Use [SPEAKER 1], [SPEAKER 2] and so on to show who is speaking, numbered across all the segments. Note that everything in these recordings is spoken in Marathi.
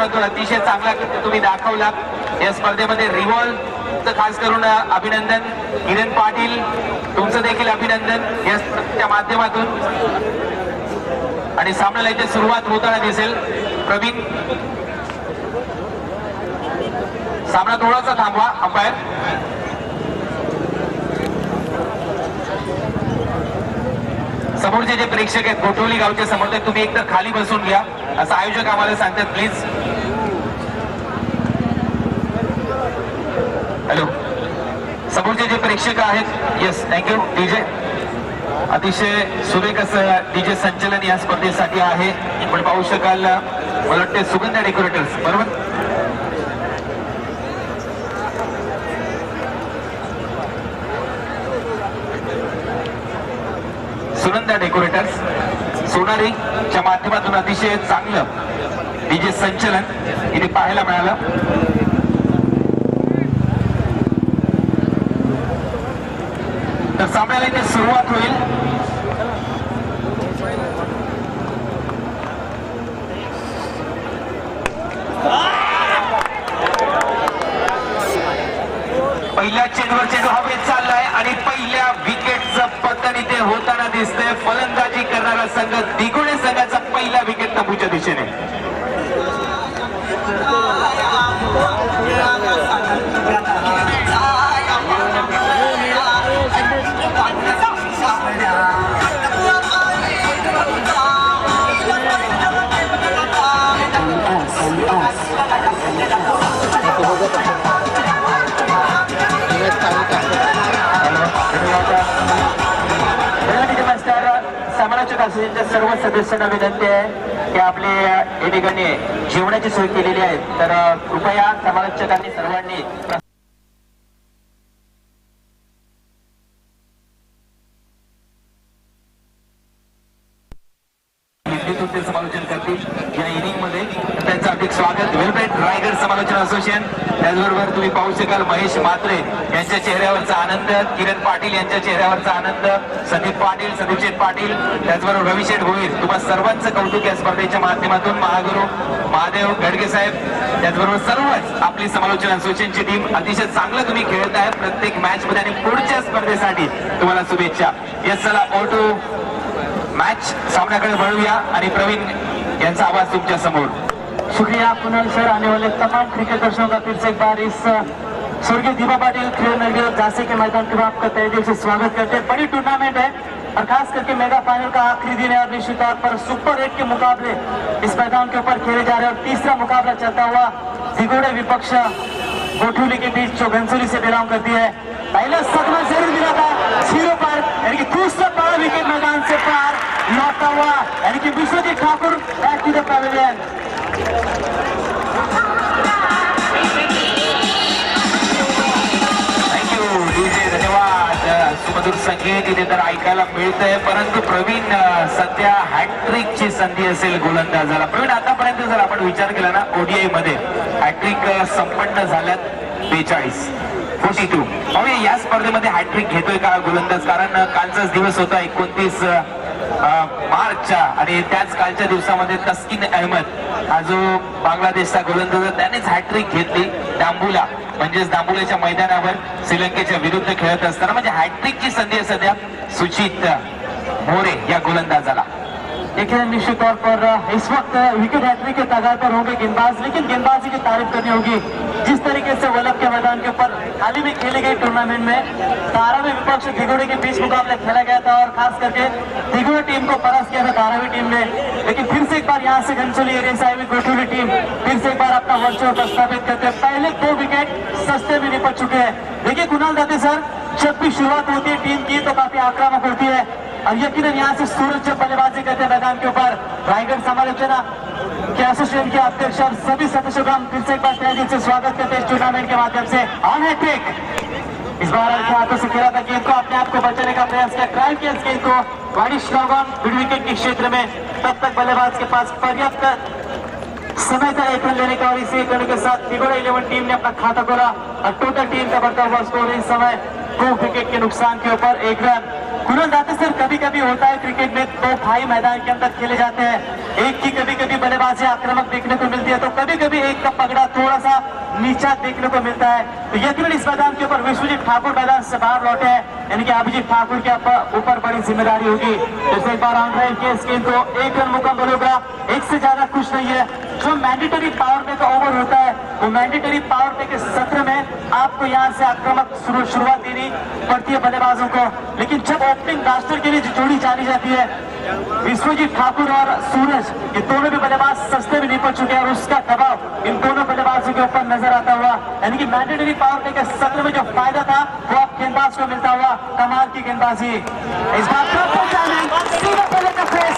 [SPEAKER 1] माध्यमातून अतिशय चांगला तुम्ही दाखवला या स्पर्धेमध्ये. रिव्हॉल्व खास करून अभिनंदन. किरण पाटील तुमचं देखील अभिनंदन या स्पर्धेच्या माध्यमातून. आणि सामन्याला इथे सुरुवात होताना दिसेल. प्रवीण सामना थोडासा थांबवा अंपायर. समोरचे जे प्रेक्षक आहेत गोठवली गावचे समोर तुम्ही एकतर खाली बसून घ्या असं आयोजक आम्हाला सांगतात प्लीज. हॅलो समोरचे जे प्रेक्षक आहेत. Yes thank you. डीजे अतिशय सुरेख असं डीजे संचलन या स्पर्धेसाठी आहे. आपण पाहू शकाल मला वाटते सुगंधा डेकोरेटर्स बरोबर. सुनंदा डेकोरेटर्स सोनारीच्या माध्यमातून अतिशय चांगलं डीजे संचलन इथे पाहायला मिळालं. तर सामन्याला इथे सुरुवात होईल. पहिल्या चेंडूवर चेंडू हवेत चाललाय आणि पहिल्या विकेटचं पतन इथे होताना दिसतंय. फलंदाजी करणारा संघ दिघोडे संघाचा पहिला विकेट तंबूच्या दिशेने. समालोचक असलेल्या सर्व सदस्यांना विनंती आहे की आपले या ठिकाणी जेवणाची सोय केलेली आहे. तर कृपया समालोचकांनी सर्वांनी समालोचन करतील या इनिंग मध्ये. त्यांचं हार्दिक स्वागत. वेलब्रेट रायगड समालोचन असोसिएशन. त्याचबरोबर तुम्ही पाहू शकाल महेश म्हात्रे यांच्या चेहऱ्यावरचा आनंद, किरण पाटील यांच्या चेहऱ्यावरचा आनंद, संदीप पाटील, संदीपशेठ पाटील, त्याचबरोबर रविशेठ भोईर. तुम्हा सर्वांचं कौतुक या स्पर्धेच्या माध्यमातून. महागुरु महादेव गडगे साहेब त्याचबरोबर सर्वच आपली समालोचन असोसिएशनची टीम अतिशय चांगलं तुम्ही खेळत आहे प्रत्येक मॅच मध्ये आणि पुढच्या स्पर्धेसाठी तुम्हाला शुभेच्छा. यस चला ऑटो मैच सामने बढ़ूया आणि प्रवीण यांचा आवाज तुमच्या समोर.
[SPEAKER 2] शुक्रिया कुणाल सर. आने वाले तमाम क्रिकेट दर्शकों का फिर से एक बार इस स्वर्गीय दीपा पाटिल खेल नगरी झांसी के मैदान के आपका तहे दिल से स्वागत करते हैं. बड़ी टूर्नामेंट है और खास करके मेगा फाइनल का आखिरी दिन है और निश्चित तौर पर सुपर 8 के मुकाबले इस मैदान के ऊपर खेले जा रहे हैं. और तीसरा मुकाबला चलता हुआ दिघोड़े विपक्ष गोठुली के बीच जो घनसोली से बिलोंग करती है. पहला सदमा जरूर मिला था 0 पर, यानी कि दूसरा बड़ा विकेट मैदान से पार लौटता हुआ, यानी कि Vishwajeet Thakur back to the pavilion.
[SPEAKER 1] Thank you DJ. धन्यवाद. सुमधुर संगीत इथे तर ऐकायला मिळतंय. परंतु प्रवीण सध्या हॅट्रिकची संधी असेल गोलंदाजाला. प्रवीण आतापर्यंत जर आपण विचार केला ना ओडीआय मध्ये हॅट्रिक संपन्न झाल्यात 42 पाहूया या स्पर्धेमध्ये हॅट्रिक घेतोय का गोलंदाज. कारण कालचाच दिवस होता 29 मार्चच्या आणि त्याच कालच्या दिवसामध्ये तस्किन अहमद हा जो बांगलादेशचा गोलंदाज त्यानेच हॅट्रिक घेतली दांबुला म्हणजेच दांबुलाच्या मैदानावर श्रीलंकेच्या विरुद्ध खेळत असताना. म्हणजे हॅट्रिकची संधी आहे सध्या सुचित मोरे या गोलंदाजाला.
[SPEAKER 2] देखिए निश्चित तौर पर इस वक्त विकेट हैट्रिक के तगार पर होंगे गेंदबाज, लेकिन गेंदबाजी की तारीफ करनी होगी. जिस तरीके से वल्लभ के मैदान के ऊपर हाल ही में खेली गई टूर्नामेंट में 12वें विपक्ष दिघोड़े के बीच मुकाबला खेला गया था और खास करके दिघोड़े टीम को परास्त किया था 12वीं टीम ने. लेकिन फिर से एक बार यहाँ से घनसोली एरिया से आई हुई गोठुली टीम फिर से एक बार अपना वर्चस्व स्थापित करते हैं. पहले 2 विकेट सस्ते में निपट चुके हैं. देखिए कुणाल दाते सर, जब भी शुरुआत होती है टीम की तो काफी आक्रामक होती है और यकीनन यहाँ से सूरज जब बल्लेबाजी करते हैं मैदान के ऊपर. रायगढ़ समालोचना के एसोसिएशन के अध्यक्ष और सभी सदस्यों का हम फिर से एक बार तहे दिल से स्वागत करते हैं इस टूर्नामेंट के माध्यम से. ऑन हैट्रिक इस बार हल्के हाथों से खेला था गेंद को, अपने आप को बचाने का प्रयास किया, ड्राइव किया इस गेंद को वाइडिश लॉगऑन मिड विकेट के क्षेत्र में. तब तक बल्लेबाज के पास पर्याप्त समय था 1 रन लेने का और इसी 1 रन के साथ दिघोड़ा 11 टीम ने अपना खाता खोला और टोटल टीम का बढ़ता हुआ स्कोर इस समय 2 विकेट के नुकसान के ऊपर 1 रन. कुणाल दाते सर, कभी कभी होता है क्रिकेट में दो भाई मैदान के अंदर खेले जाते हैं, एक की कभी कभी बल्लेबाजी आक्रामक देखने को मिलती है तो कभी कभी एक का पगड़ा थोड़ा सा नीचा देखने को मिलता है। तो यकीनन इस मैदान के ऊपर विश्वजीत ठाकुर मैदान से बाहर लौटे हैं, यानी कि अभिजीत ठाकुर के ऊपर बड़ी जिम्मेदारी होगी। जैसे एक बार ऑन ड्राइव के स्क्रीन को 1 रन मुकम्मल होगा, 1 से ज्यादा कुछ नहीं है। जो मैंडेटरी पावर प्ले का ओवर होता है वो मैंडेटरी पावर प्ले के सत्र में आपको यहाँ से आक्रामक शुरुआत देनी पड़ती है बल्लेबाजों को, लेकिन जब ओपनिंग ब्लास्टर के लिए जो जोड़ी जानी जाती है विश्वजीत ठाकुर और सूरज, ये दोनों भी बल्लेबाज सस्ते में निपट चुके हैं और उसका दबाव इन दोनों बल्लेबाजों के ऊपर नजर आता हुआ, यानी कि मैंडेटरी पावर प्ले के सत्र में जो फायदा था वो अब गेंदबाज को मिलता हुआ। कमाल की गेंदबाजी इस बार सीधा बल्ले का फेस,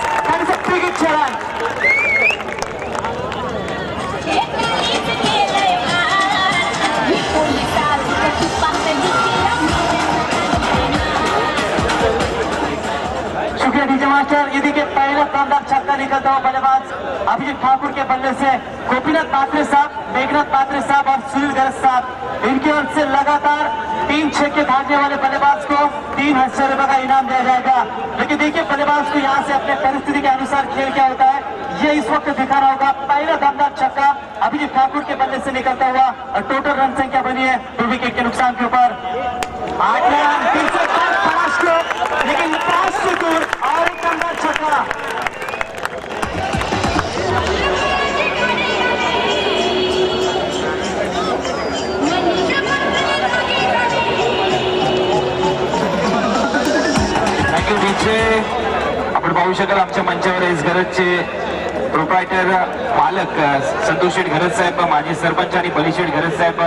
[SPEAKER 2] शुक्रिया डीजे मास्टर। ये देखिए पहला दमदार छक्का निकलता हुआ बल्लेबाज अभिजीत ठाकुर के बल्ले से गोपीनाथ पात्रे साहब, मेघनाथ पात्रे साहब और सुनील गरज साहब, इनकी ओर से लगातार 3 छक्के भागने वाले बल्लेबाज को 3,000 रुपए का इनाम दिया जाएगा। लेकिन देखिए बल्लेबाज को यहाँ से अपने परिस्थिति के अनुसार खेल क्या होता है ये इस वक्त दिखाना होगा। पहला दमदार छक्का अभिजीत ठाकुर के बल्ले से निकलता हुआ और टोटल रन संख्या बनी है 2 विकेट के नुकसान के ऊपर 8 रन, लेकिन 5 से दूर और एक दमदार छक्का।
[SPEAKER 1] Thank you DJ. आपण पाहू शकाल आमच्या मंचावर एस गरजचे प्रोप्रायटर मालक संतोष शेठ घरज साहेब, माजी सरपंच आणि बली शेठ घरज साहेब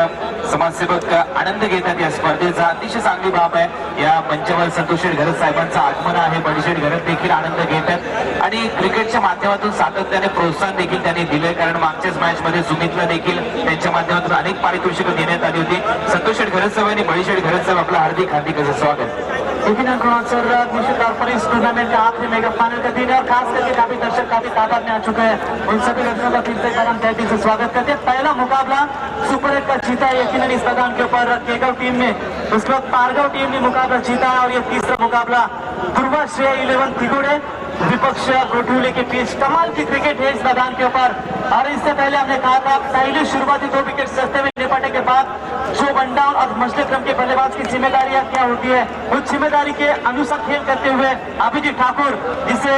[SPEAKER 1] समाजसेवक आनंद घेतात या स्पर्धेचा। अतिशय चांगली बाब आहे, या मंचावर संतोष शेठ घरज साहेबांचं आगमन आहे, बली शेठ घरज देखील आनंद घेतात आणि क्रिकेटच्या माध्यमातून सातत्याने प्रोत्साहन देखील त्यांनी दिले, कारण मागच्याच मॅच मध्ये सुमितला देखील त्यांच्या माध्यमातून अनेक पारितोषिकं देण्यात आली होती। संतोष शेठ घरज साहेब आणि बली शेठ घरज साहेब आपलं हार्दिक हार्दिक असं स्वागत।
[SPEAKER 2] यकीनन सर निश्चित तौर पर इस टूर्नामेंट का आखिरी मेगा फाइनल का दिन है और खास करके काफी दर्शक काफी तादाद में आ चुके हैं। उन सभी दर्शकों का फिर से एक बार हम तहे दिल से स्वागत करते हैं। पहला मुकाबला सुपर 8 का जीता है यकीनन इस मैदान के ऊपर केगांव टीम ने, उसके बाद पारगांव टीम ने मुकाबला जीता है और ये तीसरा मुकाबला दुर्वा श्रेय 11 तिगोड़े विपक्ष गोठुले के बीच। कमाल की क्रिकेट है इस मैदान के ऊपर और इससे पहले हमने कहा था पहले शुरुआती 2 विकेट सस्ते में निपटने के बाद जो वनडाउन और मजले क्रम के बल्लेबाज की जिम्मेदारियां क्या होती है उस जिम्मेदारी के अनुसार खेल करते हुए अभिजीत ठाकुर, जिसे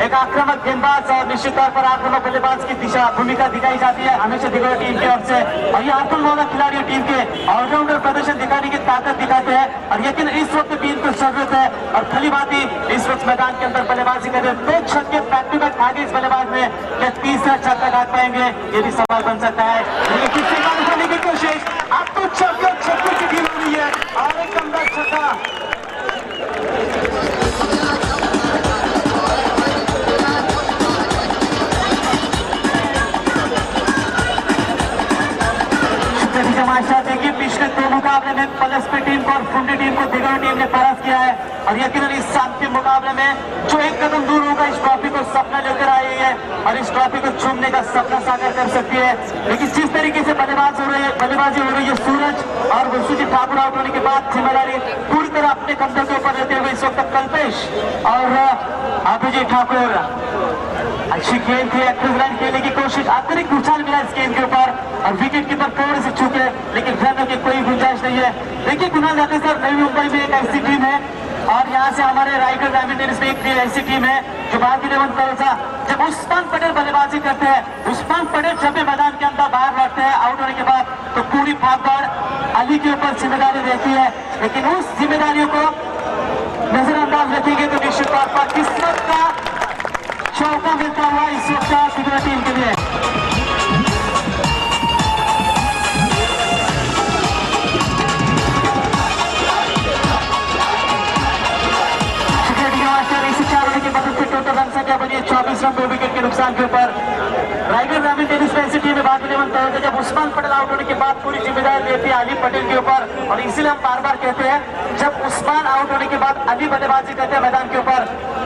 [SPEAKER 2] एक आक्रामक गेंदबाज और निश्चित तौर पर आक्रामक बल्लेबाज की दिशा भूमिका दिखाई जाती है हमेशा दिगोड़ा टीम की ओर से, और ये आत्मनिर्भर खिलाड़ी टीम के ऑलराउंडर प्रदर्शन दिखाने की ताकत दिखाते हैं और यकीन इस वक्त टीम को जरूरत है। और भली बात इस वक्त मैदान के अंदर बल्लेबाजी कर रहे 2 छक्के बैक टू बैक भागे इस बल्लेबाज में, क्या तीसरा छक्का डाल पाएंगे ये भी सवाल बन सकता है। लेकिन किससे काम करने की कोशिश, अब तो छक्के की ढील हो रही है और एक दमदार छक्का। देखिए पिछले 2 मुकाबले में पलस्पी टीम को और फुंडी टीम को दिगड़ टीम ने परास्त किया है और यकीनन इस अंतिम मुकाबले में जो एक कदम दूर होगा इस ट्रॉफी को सपना लेकर आई है और इस ट्रॉफी को चूमने का सपना साकार कर सकती है। लेकिन जिस तरीके से बल्लेबाजी हो रही है सूरज और विश्वजीत ठाकुर आउट होने के बाद जिम्मेदारी पूरी तरह अपने कंधों के ऊपर लेते हुए इस वक्त कल्पेश और अभिजीत ठाकुर अच्छी गेंद थी, 31 रन खेलने की कोशिश, अतिरिक्त उछाल मिला इस गेंद के ऊपर और विकेट कीपर थोड़े से चूके, लेकिन रनों की कोई गुंजाइश नहीं है। देखिए कुणाल दाते सर, नवी मुंबई में एक ऐसी टीम है और यहाँ से हमारे रायगढ़ डायमंड टेनिस में एक ऐसी टीम है जो भारतीय लेवल पर था। जब उस्मान पटेल बल्लेबाजी करते हैं, उस्मान पटेल जब भी मैदान के अंदर बाहर लौटते हैं आउट होने के बाद तो पूरी भागदौड़ अली के ऊपर जिम्मेदारी रहती है, लेकिन उस जिम्मेदारियों को नजरअंदाज रखेंगे तो निश्चित तौर पर किस्मत का चौका मिलता हुआ इस वक्त दिगड़ा टीम के लिए। टोटल रन संख्या बनी है 24 रन 2 विकेट के नुकसान के ऊपर। रायगढ़ ग्रामीण टेनिस में ऐसी टीम में भारतीय लेवल पर जब उस्मान पटेल आउट होने के बाद पूरी जिम्मेदारी लेती है अली पटेल के ऊपर और इसीलिए हम बार बार कहते हैं जब उस्मान आउट होने के बाद अली बल्लेबाजी करते हैं मैदान के ऊपर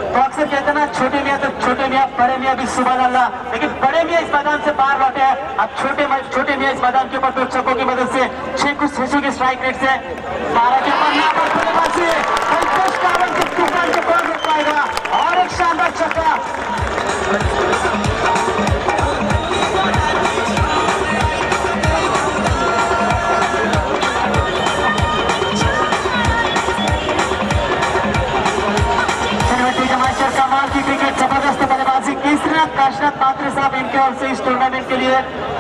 [SPEAKER 2] तो अक्सर कहते हैं ना छोटे मियाँ तो छोटे मियाँ, बड़े मियाँ भी सुभान अल्लाह, लेकिन बड़े मियाँ इस मैदान से बाहर लौटे हैं। अब छोटे मियाँ इस मैदान के ऊपर 2 छक्कों की मदद से 6 की स्ट्राइक रेट से 12 के ऊपर और एक शानदार छक्का। कमाल की क्रिकेट, जबरदस्त बल्लेबाजी। केसरीनाथ काशीनाथ मात्रे साहब इनके ओर से इस टूर्नामेंट के लिए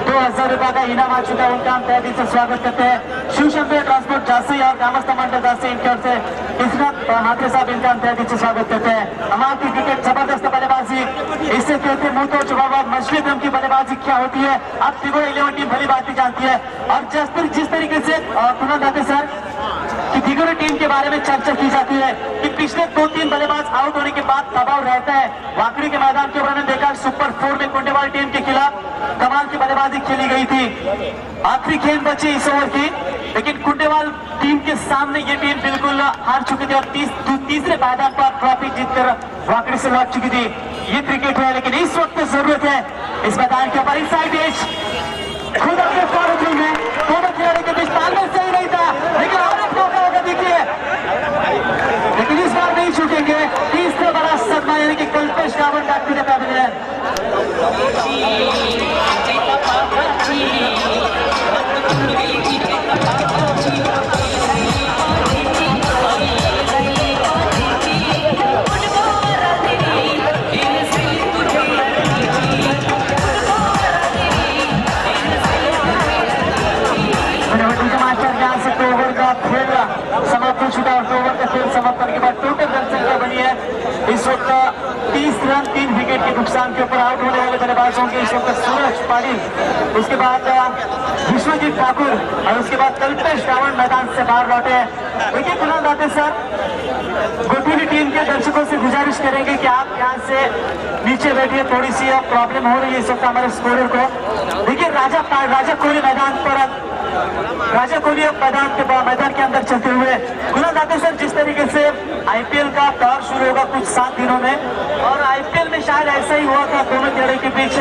[SPEAKER 2] 2000 रुपए का इनाम आ चुका है। उनका हम तहे दिल से स्वागत करते हैं। शिव शंकर ट्रांसपोर्ट झांसी और ग्रामस्थ मंडल झांसी इनके ओर से केसरीनाथ मात्रे साहब इनका हम तहे दिल से स्वागत करते हैं। कमाल की क्रिकेट, जबरदस्त बल्लेबाजी। इससे कहते मुंह तो जवाब मछली दम की बल्लेबाजी क्या होती है, अब तिगोड़ 11 टीम भली बात जानती है। और जिस तरीके से पुनः दाते सर कि दिगोरे टीम के बारे में चर्चा की जाती है कि पिछले 2-3 बल्लेबाज आउट होने के बाद दबाव रहता है। वाकड़ी के मैदान के ऊपर हमने देखा सुपर 4 में कुंडेवाल टीम के खिलाफ कमाल की बल्लेबाजी खेली गई थी। आखिरी गेंद बची इस ओवर की, लेकिन कुंडेवाल टीम के सामने ये टीम बिल्कुल हार चुकी थी और तीसरे मैदान पर ट्रॉफी जीतकर वाकड़ी से लौट चुकी थी। ये क्रिकेट है, लेकिन इस वक्त जरूरत है इस मैदान के ऊपर इनसाइड एज खुद अपने फॉरवर्ड में दोनों खिलाड़ियों के बीच तालमेल सही नहीं था, लेकिन और एक मौका होगा देखिए, लेकिन इस बार नहीं छूटेंगे। तीसरा बड़ा सदमा यानी कि Kalpesh Rawal back to the pavilion. समाप्त हो चुका है और ओवर का खेल समाप्त करने के बाद टोटल रन संख्या बनी है इस वक्त 30 रन 3 विकेट के नुकसान के ऊपर। आउट होने वाले बल्लेबाज होंगे इस वक्त सूरज पाटिल, उसके बाद विश्वजीत ठाकुर और उसके बाद कल्पेश रावल मैदान से बाहर लौटे हैं। देखिए कुणाल दाते सर, गोटीली टीम के दर्शकों से गुजारिश करेंगे कि आप यहाँ से नीचे बैठिए, थोड़ी सी प्रॉब्लम हो रही है इस वक्त हमारे स्कोरर को। देखिए राजा कोहली मैदान पर, राजा कोहली मैदान के अंदर चलते हुए कुणाल दाते सर, जिस तरीके से आईपीएल का दौर शुरू होगा कुछ 7 दिनों में, और आईपीएल में शायद ऐसा ही हुआ था दोनों खिलाड़ियों के बीच,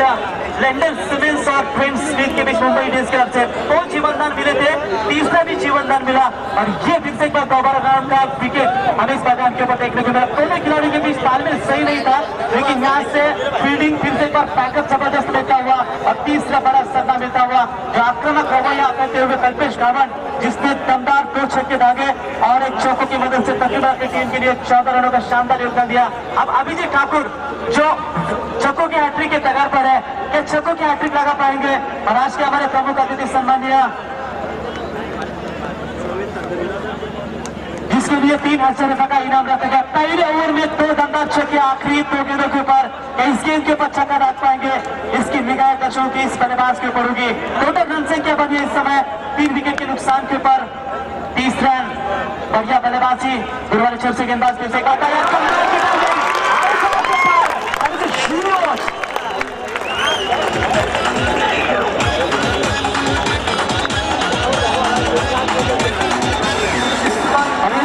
[SPEAKER 2] लैंडन सिमंस और ट्रेंट स्मिथ के बीच मुंबई इंडियंस की तरफ से 2 जीवनदान मिले थे, तीसरा भी जीवनदान मिला और ये फिर से एक बार दोबारा नाम का विकेट हमें इस मैदान के ऊपर देखने को मिला। दोनों खिलाड़ियों के बीच तालमेल सही नहीं था, लेकिन यहाँ से फील्डिंग फिर से एक बार पैकअप जबरदस्त मिलता हुआ और तीसरा बड़ा सदमा मिलता हुआ जो आक्रामक रवैया करते हुए कल्पेश रावल, जिसने दमदार 2 छक्के दागे और एक चौकों की मदद से तकरीबन की टीम के लिए 14 रनों का शानदार योगदान दिया। अब अभिजीत ठाकुर जो छक्कों की हैट्रिक के तगार पर है, क्या छक्कों की हैट्रिक लगा पाएंगे? और आज के हमारे प्रमुख अतिथि सम्मानीय, जिसके लिए 3,000 रुपए का इनाम रखा गया। पहले ओवर में 2 दमदार छक्के आखिरी 2 गेंदों के ऊपर, इस गेंद के ऊपर छक्का रख पाएंगे? इसकी निगाह दर्शकों की इस बल्लेबाज के ऊपर होगी। टोटल रन संख्या बनी है इस समय 3 विकेट के नुकसान के ऊपर 30 रन। बढ़िया बल्लेबाजी गुरुवार छोर से गेंदबाज फिर से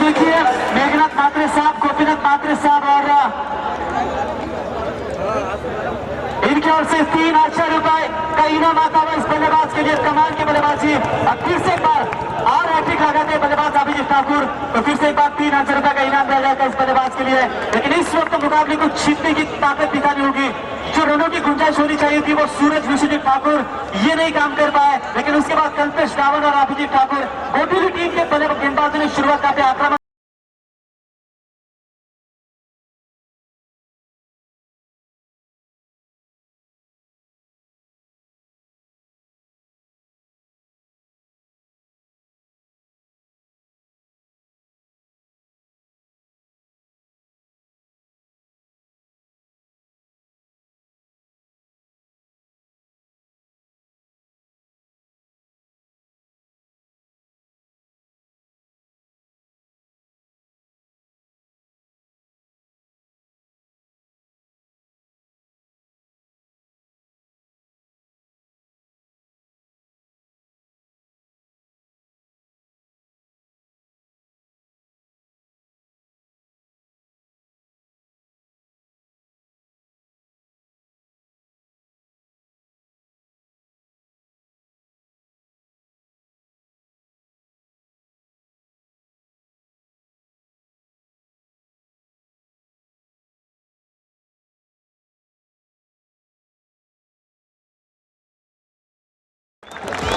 [SPEAKER 2] देखिए मेघनाथ मात्रे साहब, गोपीनाथ मात्रे साहब और इनकी ओर से 3,000 रुपए का इनाम आता हुआ इस बल्लेबाज के लिए। कमाल की बल्लेबाजी, अब फिर से एक बार और हैट्रिक लगाते बल्लेबाज अभिजीत ठाकुर, तो फिर से एक बार 3,000 रुपए का इनाम दिया जाएगा इस बल्लेबाज के लिए। लेकिन इस वक्त मुकाबले को जीतने की ताकत दिखानी होगी, जो रनों की गुंजाइश होनी चाहिए थी वो सूरज विश्वजीत ठाकुर ये नहीं काम कर पाए, लेकिन उसके बाद कल्पेश रावल और अभिजीत ठाकुर गोटीली टीम के गेंदबाजों ने शुरुआत करते आक्रामक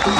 [SPEAKER 2] 4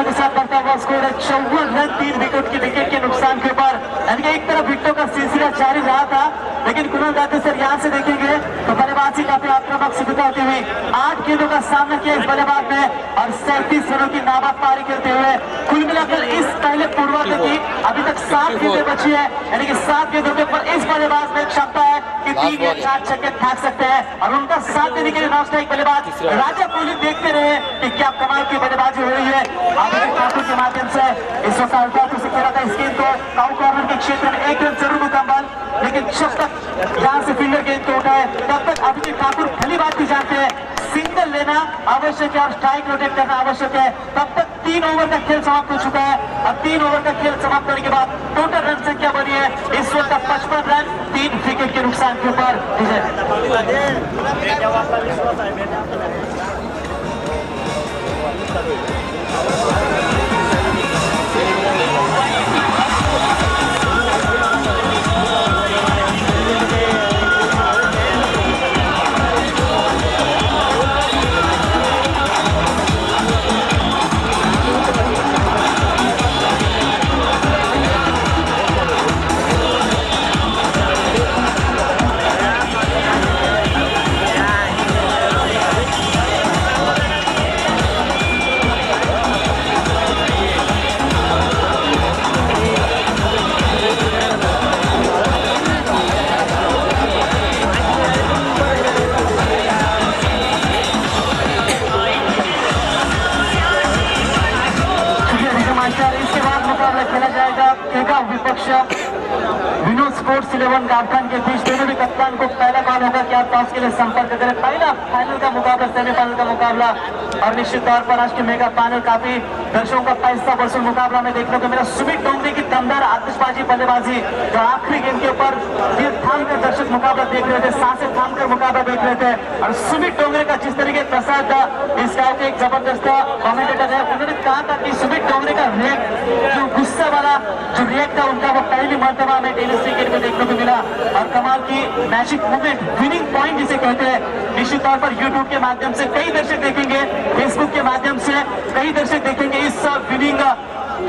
[SPEAKER 2] के साथ बढ़ता हुआ स्कोर है 54 रन 3 विकेट के नुकसान के ऊपर, यानी कि एक तरफ विकेटों का सिलसिला जारी रहा था, लेकिन कुणाल दाते सर यहाँ से देखेंगे तो बल्लेबाजी काफी आक्रामक सिद्धता होती हुई 8 गेंदों का सामना किया इस बल्लेबाज ने और 37 रनों की नाबाद पारी करते हुए कुल मिलाकर इस पहले पूर्वार्ध की अभी तक 7 गेंदें बची है, यानी कि 7 गेंदों के ऊपर इस बल्लेबाज में क्षमता है कि 3 या 4 छक्के फेंक सकते हैं और उनका साथ देने के लिए नॉन स्ट्राइक बल्लेबाज राजा कोहली देखते रहे कि क्या कमाल की बल्लेबाजी हो रही है। अभिषेक ठाकुर के माध्यम से इस वक्त अल्फाज से खेला था इस गेंद को काउ कॉर्नर के क्षेत्र में 1 रन जरूर मुकम्मल, लेकिन जब तक यहाँ से फील्डर गेंद को उठाए तब तक अभिषेक ठाकुर पहली बात भी जानते हैं सिंगल लेना आवश्यक है और स्ट्राइक रोटेट करना आवश्यक है। तब तक 3 ओवर का खेल समाप्त हो चुका है और 3 ओवर का खेल समाप्त होने के बाद टोटल रन संख्या बनी है इस वक्त 55 रन 3 विकेट के नुकसान के ऊपर। विपक्ष विनोद स्पोर्ट्स 11 गावखान के बीच दोनों भी कप्तान को पहला कॉल होगा कि आप टॉस के लिए संपर्क करें। पहला फाइनल का मुकाबला सेमीफाइनल का मुकाबला और निश्चित तौर पर आज के मेगा फाइनल काफी दर्शकों का पैसा वसूल मुकाबला में देखने को मिला। सुमित डोंगरे की दमदार आतिशबाजी बल्लेबाजी जो आखिरी गेंद के ऊपर दिल थाम कर दर्शक मुकाबला देख रहे थे, सांसें थाम कर मुकाबला देख रहे थे और सुमित डोंगरे का जिस तरीके प्रसाद था इस गाँव के एक जबरदस्त कॉमेंटेटर है, उन्होंने कहा था कि सुमित डोंगरे का रिएक्ट जो गुस्सा वाला जो रिएक्ट था उनका वो पहली मर्तबा में टेनिस क्रिकेट में देखने को मिला और कमाल की मैजिक मूवमेंट विनिंग पॉइंट जिसे कहते हैं निश्चित तौर पर यूट्यूब के माध्यम से कई दर्शक देखेंगे, फेसबुक के माध्यम से कई दर्शक देखेंगे इस विनिंग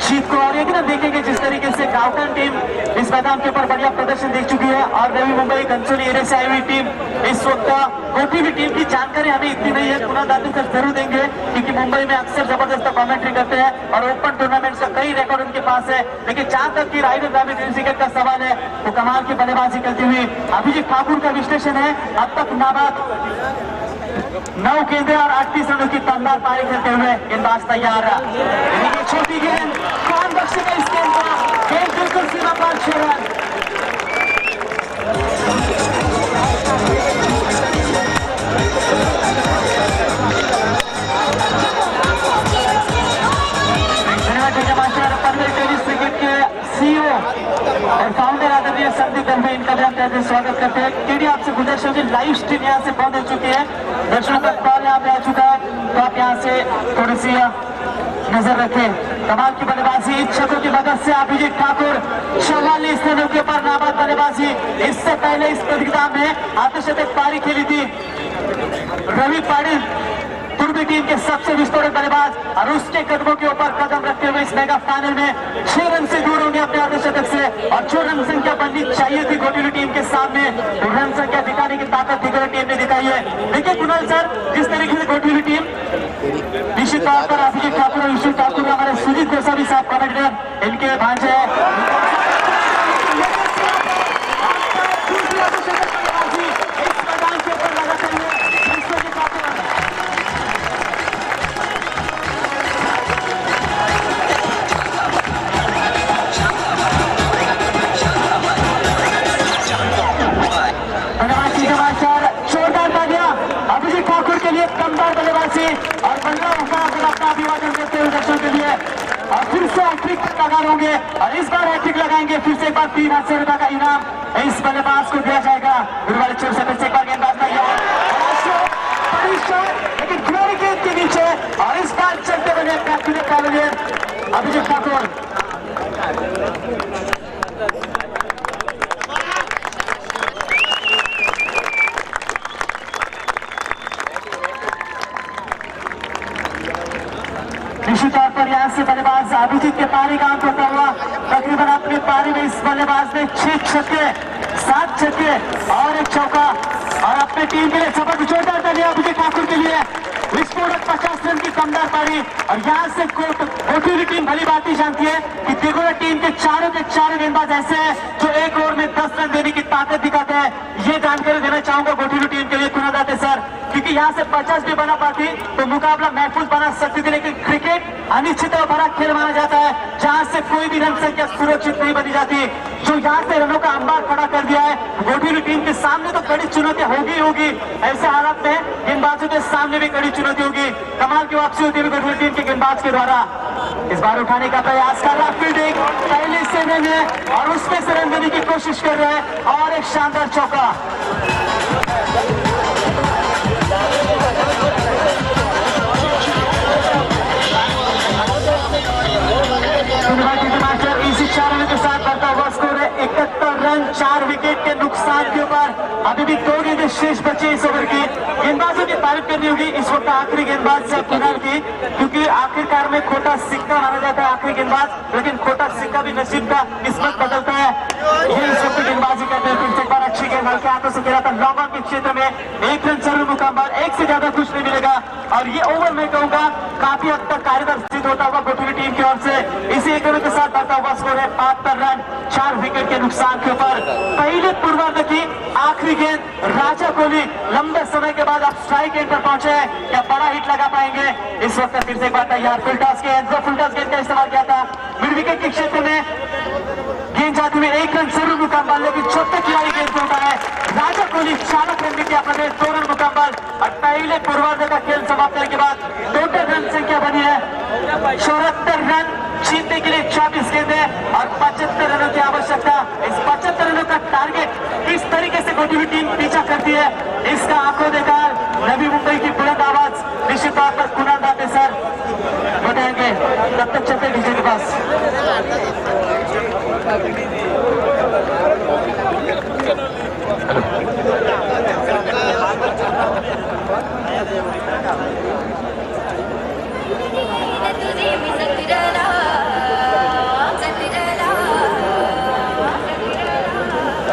[SPEAKER 2] जीत को और यकीनन देखेंगे जिस तरीके से गावखान टीम इस मैदान के ऊपर बढ़िया प्रदर्शन देख चुकी है और नवी मुंबई कंसोली एरिया से आई हुई टीम इस वक्त कोई भी टीम की जानकारी हमें इतनी नहीं है, कुणाल दाते सर जरूर देंगे क्योंकि मुंबई में अक्सर जबरदस्त कमेंट्री करते हैं और ओपन टूर्नामेंट का कई रिकॉर्ड उनके पास है, लेकिन जहां तक की राइडर दावी क्रिकेट का सवाल है वो कमाल की बल्लेबाजी करती हुई अभिजीत ठाकुर का विश्लेषण है अब तक नाबाद 9 गेंदें और 38 रनों की दमदार पारी करते हुए गेंदबाज तैयार। छोटी गेंद कौन बख्शेगा इस गेंद को, गेंद बिल्कुल सीमा पार 6 रन। और फाउंडर आदरणीय संदीप दलवे इनका भी हम कहते हैं स्वागत करते हैं। केडी आपसे गुजारिश होगी लाइव स्ट्रीम यहाँ से बंद हो चुकी है, दर्शकों का कॉल यहाँ पे आ चुका है तो आप यहाँ से थोड़ी सी नजर रखें। कमाल की बल्लेबाजी इन छक्कों की मदद से अभिजीत ठाकुर 44 रनों के ऊपर नाबाद बल्लेबाजी। इससे पहले इस प्रतियोगिता में अर्धशतक पारी खेली थी रवि पाटिल पूर्वी टीम के सबसे विस्फोटक बल्लेबाज और उसके कदमों के ऊपर कदम रखते हुए इस मेगा फाइनल में 6 रन से दूर होंगे अपने अर्धशतक से और जो रन संख्या बननी चाहिए थी गोटिली टीम के सामने रन संख्या दिखाने की ताकत दिग्गज टीम ने दिखाई है। देखिए कुणाल सर जिस तरीके से गोटिली टीम निश्चित तौर पर अभिजीत ठाकुर और विशु ठाकुर हमारे सुजीत गोसावी साहब कमेंटेटर इनके भांजे दमदार बल्लेबाजी और 15 मुकाबला अपना अभिवादन करते हुए दर्शकों के लिए और फिर से हैट्रिक लगाए होंगे और इस बार हैट्रिक लगाएंगे फिर से एक बार 3,000 रुपए का इनाम इस बल्लेबाज को दिया जाएगा। गुरुवार छोर से फिर से एक बार गेंदबाज तैयार लेकिन खिलाड़ी गेंद के नीचे और इस बार चलते बने अभिजीत ठाकुर। यहाँ से बल्लेबाज अभिजीत के पारी काम करता हुआ तकरीबन अपनी पारी में इस बल्लेबाज ने 6 छक्के 7 छक्के और 1 चौका और अपनी टीम के लिए सबक जोरदार तालियां अभिजीत ठाकुर के लिए विस्फोटक 50 रन की कमदार पारी। और यहाँ से गोठूली टीम भली बात ही जानती है कि तिगोड़ा टीम के चारों गेंदबाज ऐसे हैं जो 1 ओवर में 10 रन देने की ताकत दिखाते हैं। ये जानकारी देना चाहूंगा गोठूली टीम के लिए कुणाल दाते सर, क्योंकि यहाँ से 50 भी बना पाती तो मुकाबला महफूज बना सकती थी, लेकिन क्रिकेट अनिश्चितता भरा खेल माना जाता है जहाँ से कोई भी रन संख्या सुरक्षित नहीं बनी जाती। जो यहाँ से रनों का अंबार खड़ा कर दिया है गोठूली टीम के सामने तो कड़ी चुनौती होगी। ऐसे हालात में गेंदबाजों के सामने भी कड़ी चुनौती होगी। कमाल की वापसी होती है गोठूली टीम के गेंदबाज के द्वारा। इस बार उठाने का प्रयास कर रहा फील्डिंग पहले सेने में और उसमें से रन देने की कोशिश कर रहे हैं और एक शानदार चौका। इसी 4 रन के साथ बढ़ता हुआ स्कोर है 71 रन 4 विकेट के नुकसान के ऊपर। अभी भी 2 गेंदें शेष बचे इस ओवर की। गेंदबाजों की तारीफ करनी होगी इस वक्त आखिरी गेंदबाज से कुणाल की, क्योंकि आखिरकार में खोटा सिक्का माना जाता है आखिरी गेंदबाज, लेकिन खोटा सिक्का भी नसीब का किस्मत बदलता है। ये इस वक्त गेंदबाजी करते हैं। फिर से एक बार अच्छी गेंद हल्के हाथों से खेला था लॉन्ग ऑन के क्षेत्र में 1 रन जरूर मुकाम, 1 से ज्यादा कुछ नहीं मिलेगा। और ये ओवर मैं कहूंगा काफी हद तक कारगर सिद्ध होता हुआ गोठूली टीम की ओर से। इसी 1 ओवर के साथ बढ़ता हुआ स्कोर है 72 रन 4 विकेट के नुकसान के ऊपर। पहले पूर्वार्ध की आखिरी गेंद राजा कोहली लंबे समय के बाद अब स्ट्राइक एंड पर पहुंचे हैं, क्या बड़ा हिट लगा पाएंगे? इस वक्त फिर से एक बार तैयार फुल टॉस गेंद का इस्तेमाल किया था मिड विकेट के क्षेत्र में। गेंद जाती हुई 1 रन जरूर मुकाम, लेकिन छोटे खिलाड़ी गेंद को उठा है राजा कोहली 40 रन भी किया अपने 2 रन मुकाम। और पहले पूर्वार्ध का खेल समाप्त होने के बाद टोटल रन संख्या बनी है 74 रन, जीतने के लिए 24 गेंदें और 75 रनों की आवश्यकता। इस 75 रनों का टारगेट किस तरीके से गोठूली टीम पीछा करती है इसका आंखों देखा नवी मुंबई की बुलंद आवाज निश्चित तौर पर कुणाल दाते सर बताएंगे। तब तक चलते डीजे के पास।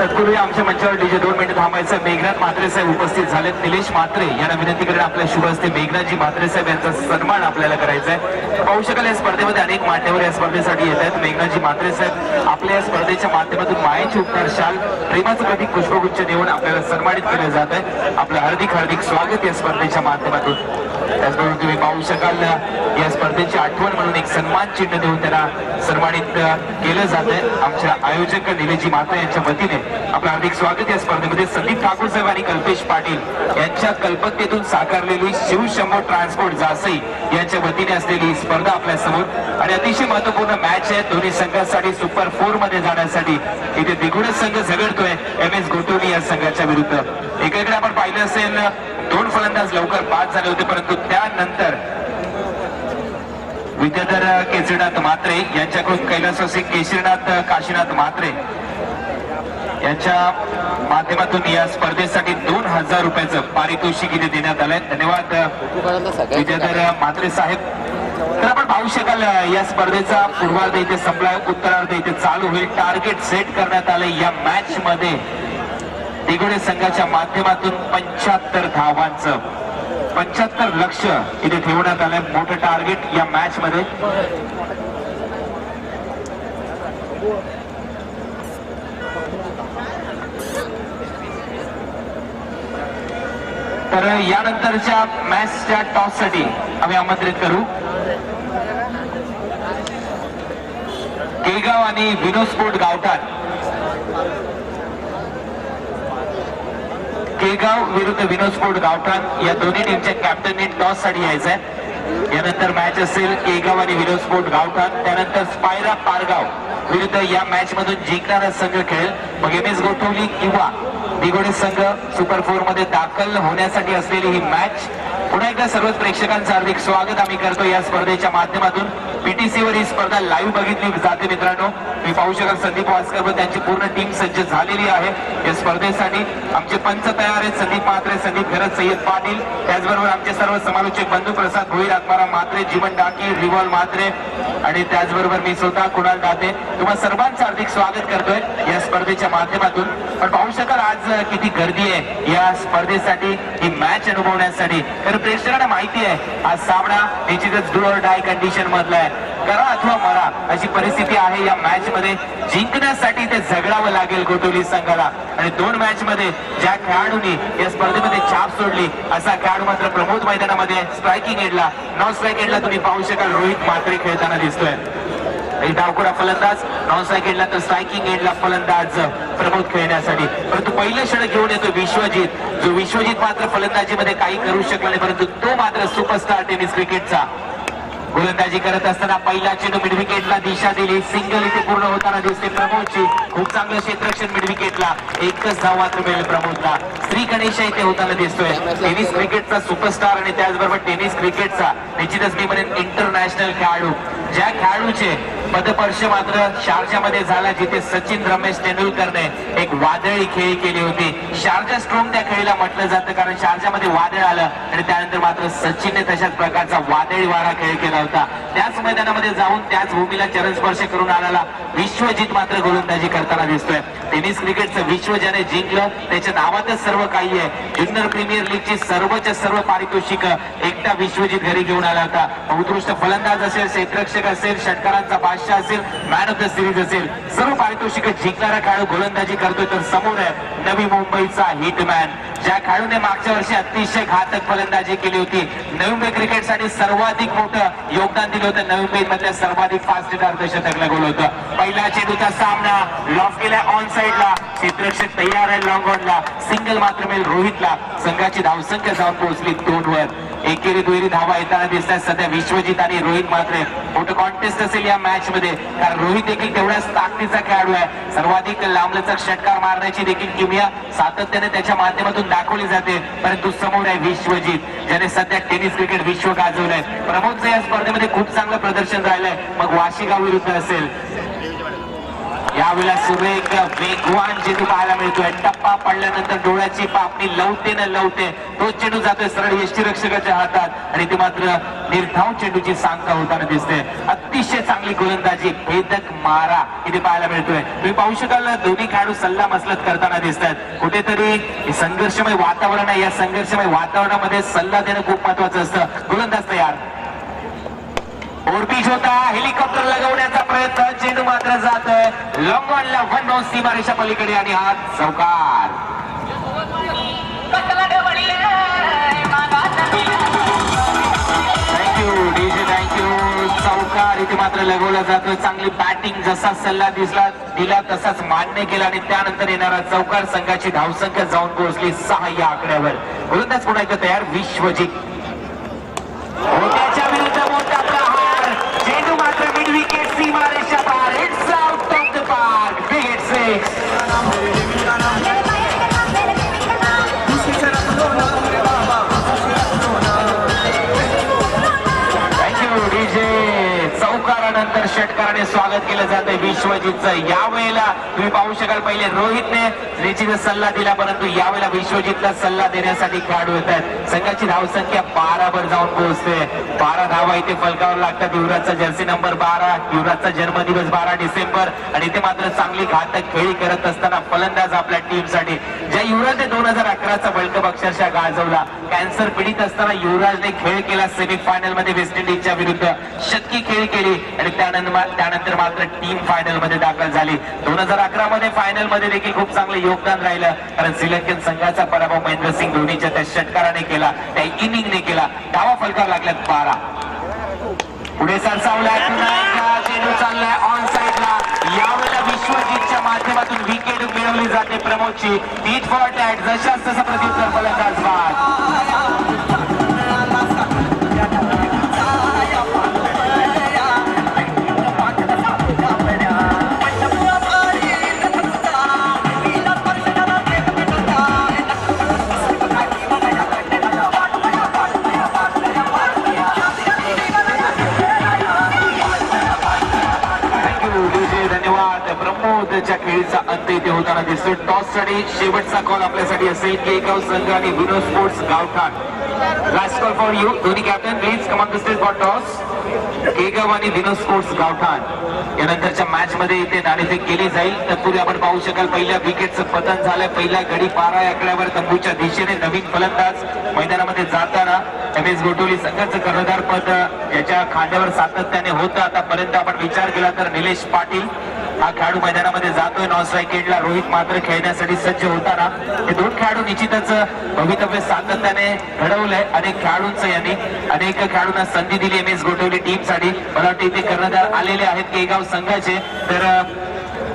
[SPEAKER 1] तत्पूर्वी आमच्या मंचावर डीजे 2 मिनिटं थांबायचं। मेघनाथ म्हात्रे साहेब उपस्थित झालेत। निलेश म्हात्रे यांना विनंती करेन आपल्या शुभ हस्ते मेघनाथजी म्हात्रे साहेब यांचा सन्मान आपल्याला करायचा आहे। पाहू शकाल या स्पर्धेमध्ये अनेक मान्यवर या स्पर्धेसाठी येत आहेत। मेघनाथजी म्हात्रे साहेब आपल्या या स्पर्धेच्या माध्यमातून मायेची उपकार शाल प्रेमाचं प्रतीक पुष्पगुच्छ देऊन आपल्याला सन्मानित केलं जात आहे। आपलं हार्दिक स्वागत या स्पर्धेच्या माध्यमातून। त्याचबरोबर तुम्ही पाहू शकाल या स्पर्धेची आठवण म्हणून एक सन्मान चिन्ह देऊन त्यांना सन्मानित केलं जात आहे। आमच्या आयोजक निलेशजी म्हात्रे यांच्या वतीने आपलं हार्दिक स्वागत। या स्पर्धेमध्ये संदीप ठाकूर साहेब आणि कल्पेश पाटील यांच्या कल्पकतेतून साकारलेली शिवशंभो ट्रान्सपोर्ट जासई यांच्या वतीने असलेली स्पर्धा आपल्या समोर आणि अतिशय महत्वपूर्ण मॅच आहे दोन्ही संघांसाठी सुपर 4 मध्ये जाण्यासाठी। इथे दिगुडे संघ झगडतोय MS गोटोली या संघाच्या विरुद्ध। एकीकडे आपण पाहिलं असेल 2 फलंदाज लवकर बाद झाले होते, परंतु त्यानंतर विद्याधर केसरीनाथ म्हात्रे यांच्याकडून कैलासवासी केशरीनाथ काशीनाथ म्हात्रे यांच्या माध्यमातून या स्पर्धेसाठी 2000 रुपयाचं पारितोषिक इथे देण्यात आलंय। धन्यवाद विद्याधर म्हात्रे साहेब। तर आपण पाहू शकाल या स्पर्धेचा पूर्वार्ध इथे संपलाय, उत्तरार्ध इथे चालू होईल। टार्गेट सेट करण्यात आले या मॅच मध्ये दिगोडे संघाच्या माध्यमातून 75 धावांचं 75 लक्ष्य इथे ठेवण्यात आलंय। मोठं टार्गेट या मॅच मध्ये। तर यानंतरच्या मॅचच्या टॉस साठी आम्ही आमंत्रित करू केगाव आणि विनोस्पोर्ट गावठाण। केगाव विरुद्ध विनोस्पोर्ट गावठाण या दोन्ही टीमच्या कॅप्टनने टॉस साठी यायचंय। यानंतर मॅच असेल केगाव आणि विनोस्पोर्ट गावठाण, त्यानंतर स्पायरा पारगाव विरुद्ध या मॅच मधून जिंकणारा संघ खेळेल। मग MS गोठवली किंवा दिगोडे संघ सुपर 4 मध्ये दाखल होण्यासाठी असलेली ही मॅच। पुन्हा एकदा सर्व प्रेक्षकांचं हार्दिक स्वागत आम्ही करतो या स्पर्धेच्या माध्यमातून। PTC वर ही स्पर्धा लाईव्ह बघितली जाते मित्रांनो. मी पाहू शकाल संदीप वासकर व त्यांची पूर्ण टीम सज्ज झालेली आहे या स्पर्धेसाठी. आमचे पंच तयार आहेत, संदीप म्हात्रे, संदीप घरत, सय्यद पाटील, त्याचबरोबर आमचे सर्व समालोचक बंधू प्रसाद भोईर, आत्माराम म्हात्रे, जीवन डाकी, रिवॉल म्हात्रे आणि त्याचबरोबर मी स्वतः कुणाल दाते तुम्हा सर्वांचं हार्दिक स्वागत करतोय या स्पर्धेच्या माध्यमातून. पण पाहू शकाल आज किती गर्दी आहे या स्पर्धेसाठी, ही मॅच अनुभवण्यासाठी. तर प्रेक्षकांना माहिती आहे आज सामना निश्चितच डू ऑर डाय कंडिशन मधला आहे. करा अथवा मरा अशी परिस्थिती आहे या मॅच मध्ये. जिंकण्यासाठी ते झगडावं लागेल गोटोली संघाला. आणि 2 मॅच मध्ये ज्या खेळाडूंनी या स्पर्धेमध्ये छाप सोडली असा खेळाडू मात्र प्रमोद मैदानामध्ये स्ट्रायकिंग एंडला, नॉन स्ट्राईक एंडला तुम्ही पाहू शकाल रोहित म्हात्रे खेळताना दिसतोय. डावखोरा फलंदाज, नॉन स्ट्राईक एंडला तर स्ट्रायकिंग एंडला फलंदाज प्रमोद खेळण्यासाठी. परंतु पहिलं षटक घेऊन येतो विश्वजित, जो विश्वजित मात्र फलंदाजीमध्ये काही करू शकला नाही, परंतु तो मात्र सुपरस्टार टेनिस क्रिकेटचा गोलंदाजी करत असताना पहिला चेंडू मिड विकेटला दिशा दिली. सिंगल इथे पूर्ण होताना दिसते प्रमोदची. खूप चांगलं क्षेत्ररक्षण मिड विकेटला, एकच धाव मात्र मिळेल प्रमोदला. श्री गणेश इथे होताना दिसतोय. टेनिस क्रिकेटचा सुपरस्टार आणि त्याचबरोबर टेनिस क्रिकेटचा निश्चितच मी म्हणेन इंटरनॅशनल खेळाडू, ज्या खेळाडूचे पदस्पर्श मात्र शारजामध्ये झाला जिथे सचिन रमेश तेंडुलकरने एक वादळी खेळी केली होती. शारजा स्ट्रोम त्या खेळीला म्हटलं जातं कारण शारजामध्ये वादळ आलं आणि त्यानंतर मात्र सचिनने तशाच प्रकारचा वादळी वारा खेळ केला होता. त्याच मैदानामध्ये जाऊन त्याच भूमीला चरणस्पर्श करून आलेला विश्वजित मात्र गोलंदाजी करताना दिसतोय. टेनिस क्रिकेटचं विश्व ज्याने जिंकलं त्याच्या नावातच सर्व काही आहे. ज्युनियर प्रीमियर लीगची सर्व पारितोषिक एकटा विश्वजित घरी घेऊन आला होता. उत्कृष्ट फलंदाज असेल, क्षेत्ररक्षक असेल, षटकारांचा बादशाह असेल, मॅन ऑफ द सिरीज असेल, सर्व पारितोषिक जिंकणारा खेळाडू गोलंदाजी करतोय. तर समोर आहे नवी मुंबईचा हिटमॅन, ज्या खेळाडूने मागच्या वर्षी अतिशय घातक फलंदाजी केली होती. नवी मुंबई क्रिकेटसाठी सर्वाधिक मोठं योगदान दिलं होतं. नवी मुंबई मधल्या सर्वाधिक फास्ट हिटर अर्धशतकला गोल होतं. पहिला चेंडूचा सामना लॉफ केला ऑन साइडला, क्षेत्ररक्षक तयार आहे लॉंग ऑनला. सिंगल मात्र मिळेल रोहितला. संघाची धावसंख्या जाऊन पोहोचली 2 वर. एकेरी दुहेरी धावा येताना दिसतात सध्या विश्वजित आणि रोहित मात्र. मोठं कॉन्टेस्ट असेल या मॅच मध्ये कारण रोहित देखील तेवढ्याच ताकदीचा खेळाडू आहे. सर्वाधिक लांबलचक षटकार मारण्याची देखील किमया सातत्याने त्याच्या माध्यमातून दाखवली जाते. परंतु समोर आहे विश्वजित ज्याने सध्या टेनिस क्रिकेट विश्व गाजवलंय. प्रमोदचं या स्पर्धेमध्ये खूप चांगलं प्रदर्शन राहिलंय. मग वाशिगाव विरुद्ध असेल यावेळेला सुरेख वेगवान चेंडू पाहायला मिळतोय. टप्पा पडल्यानंतर डोळ्याची पापणी लवते न लवते तो चेंडू जातोय सरळ यष्टीरक्षकाच्या हातात आणि ते मात्र निर्धाव चेंडूची सांगता होताना दिसते. अतिशय चांगली गोलंदाजी, भेदक मारा इथे पाहायला मिळतोय. तुम्ही पाहू शकाल दोन्ही खेळाडू सल्ला मसलत करताना दिसतात. कुठेतरी संघर्षमय वातावरण आहे. या संघर्षमय वातावरणामध्ये सल्ला देणं खूप महत्वाचं असतं. गोलंदाज तयार, ओरपीच होता, हेलिकॉप्टर लगवण्याचा प्रयत्न, चेंडू मात्र जातोय लॉंग ऑनला 1 बाउंस सीमारेषा पलीकडे आणि हात चौकार. Thank you DJ, thank you. चौकार इथे मात्र लगवला जातोय. चांगली बॅटिंग, जसा सल्ला दिला तसाच मान्य केला आणि त्यानंतर येणारा चौकार. संघाची धावसंख्या जाऊन पोहोचली 6 या आकड्यावर. गोलंदाज पुन्हा एकदा तयार विश्वजित. त्याच्या विरुद्ध मोठा प्रहार, चेंडू मात्र मिड विकेट सीमारेषा पार. It's out of the park. Big hit 6. Thank you DJ. चौकारानंतर षटकाराने स्वागत केलं जातंय विश्वजितचं. यावेळेला तुम्ही पाहू शकाल पहिले रोहितने निश्चित सल्ला दिला परंतु यावेळेला विश्वजितला सल्ला देण्यासाठी खेळाडू येत आहेत. संघाची धावसंख्या 12 वर जाऊन पोहोचते. 12 धावा इथे फलकावर लागतात. युवराजचा जर्सी नंबर 12, युवराजचा जन्मदिवस 12 डिसेंबर आणि इथे मात्र चांगली घातक खेळी करत असताना फलंदाज आपल्या टीमसाठी ज्या युवराजने 2011चा वर्ल्ड कप अक्षरशः गाजवला. कॅन्सर पीडित असताना युवराजने खेळ केला सेमीफायनल मध्ये वेस्ट इंडिजच्या विरुद्ध, शतकी खेळी केली आणि त्यानंतर मात्र टीम फायनल मध्ये दाखल झाली. 2011 मध्ये फायनल मध्ये देखील खूप चांगलं योगदान राहिलं कारण श्रीलंकन संघाचा पराभव महेंद्रसिंग धोनीच्या त्या षटकाराने केला, त्या इनिंगने केला. धावा फलकावर लागल्यात 12. पुढे सरसावलाय चेंडू चाललाय ऑन साइडला. यावेळेला विश्वजितच्या माध्यमातून विकेट मिळवली जाते प्रमोदची. टीट फॉर टॅट, जशाच तसा प्रत्युत्तर फलंदाज बाद. विनोदच्या खेळीचा अंत इथे होताना दिसतो. टॉस साठी शेवटचा कॉल आपल्यासाठी असेल केगाव संघ आणि विनोद स्पोर्ट्स गावठाण. Last call for you. दोन्ही captain please come on the stage for toss. Kegaon आणि विनोद स्पोर्ट्स गावठाण यानंतरच्या मॅच मध्ये इथे नाणेफेक केली जाईल. तत्पूर्वी आपण पाहू शकाल पहिल्या विकेटचं पतन झालंय. पहिला गडी 12 आकड्यावर तंबूच्या दिशेने. नवीन फलंदाज मैदानामध्ये जाताना एमएस गोटोली संघाचं कर्णधार पद याच्या खांद्यावर सातत्याने होतं. आतापर्यंत आपण विचार केला तर निलेश पाटील हा खेळाडू मैदानामध्ये जातोय. नॉन स्ट्राईक एंडला रोहित मात्र खेळण्यासाठी सज्ज होताना हे दोन खेळाडू निश्चितच भवितव्य सातत्याने घडवलंय. अनेक खेळाडूंचं यांनी अनेक खेळाडूंना संधी दिली एमएस गोटवली टीम साठी. मला वाटतं इथे कर्णधार आलेले आहेत केगाव संघाचे. तर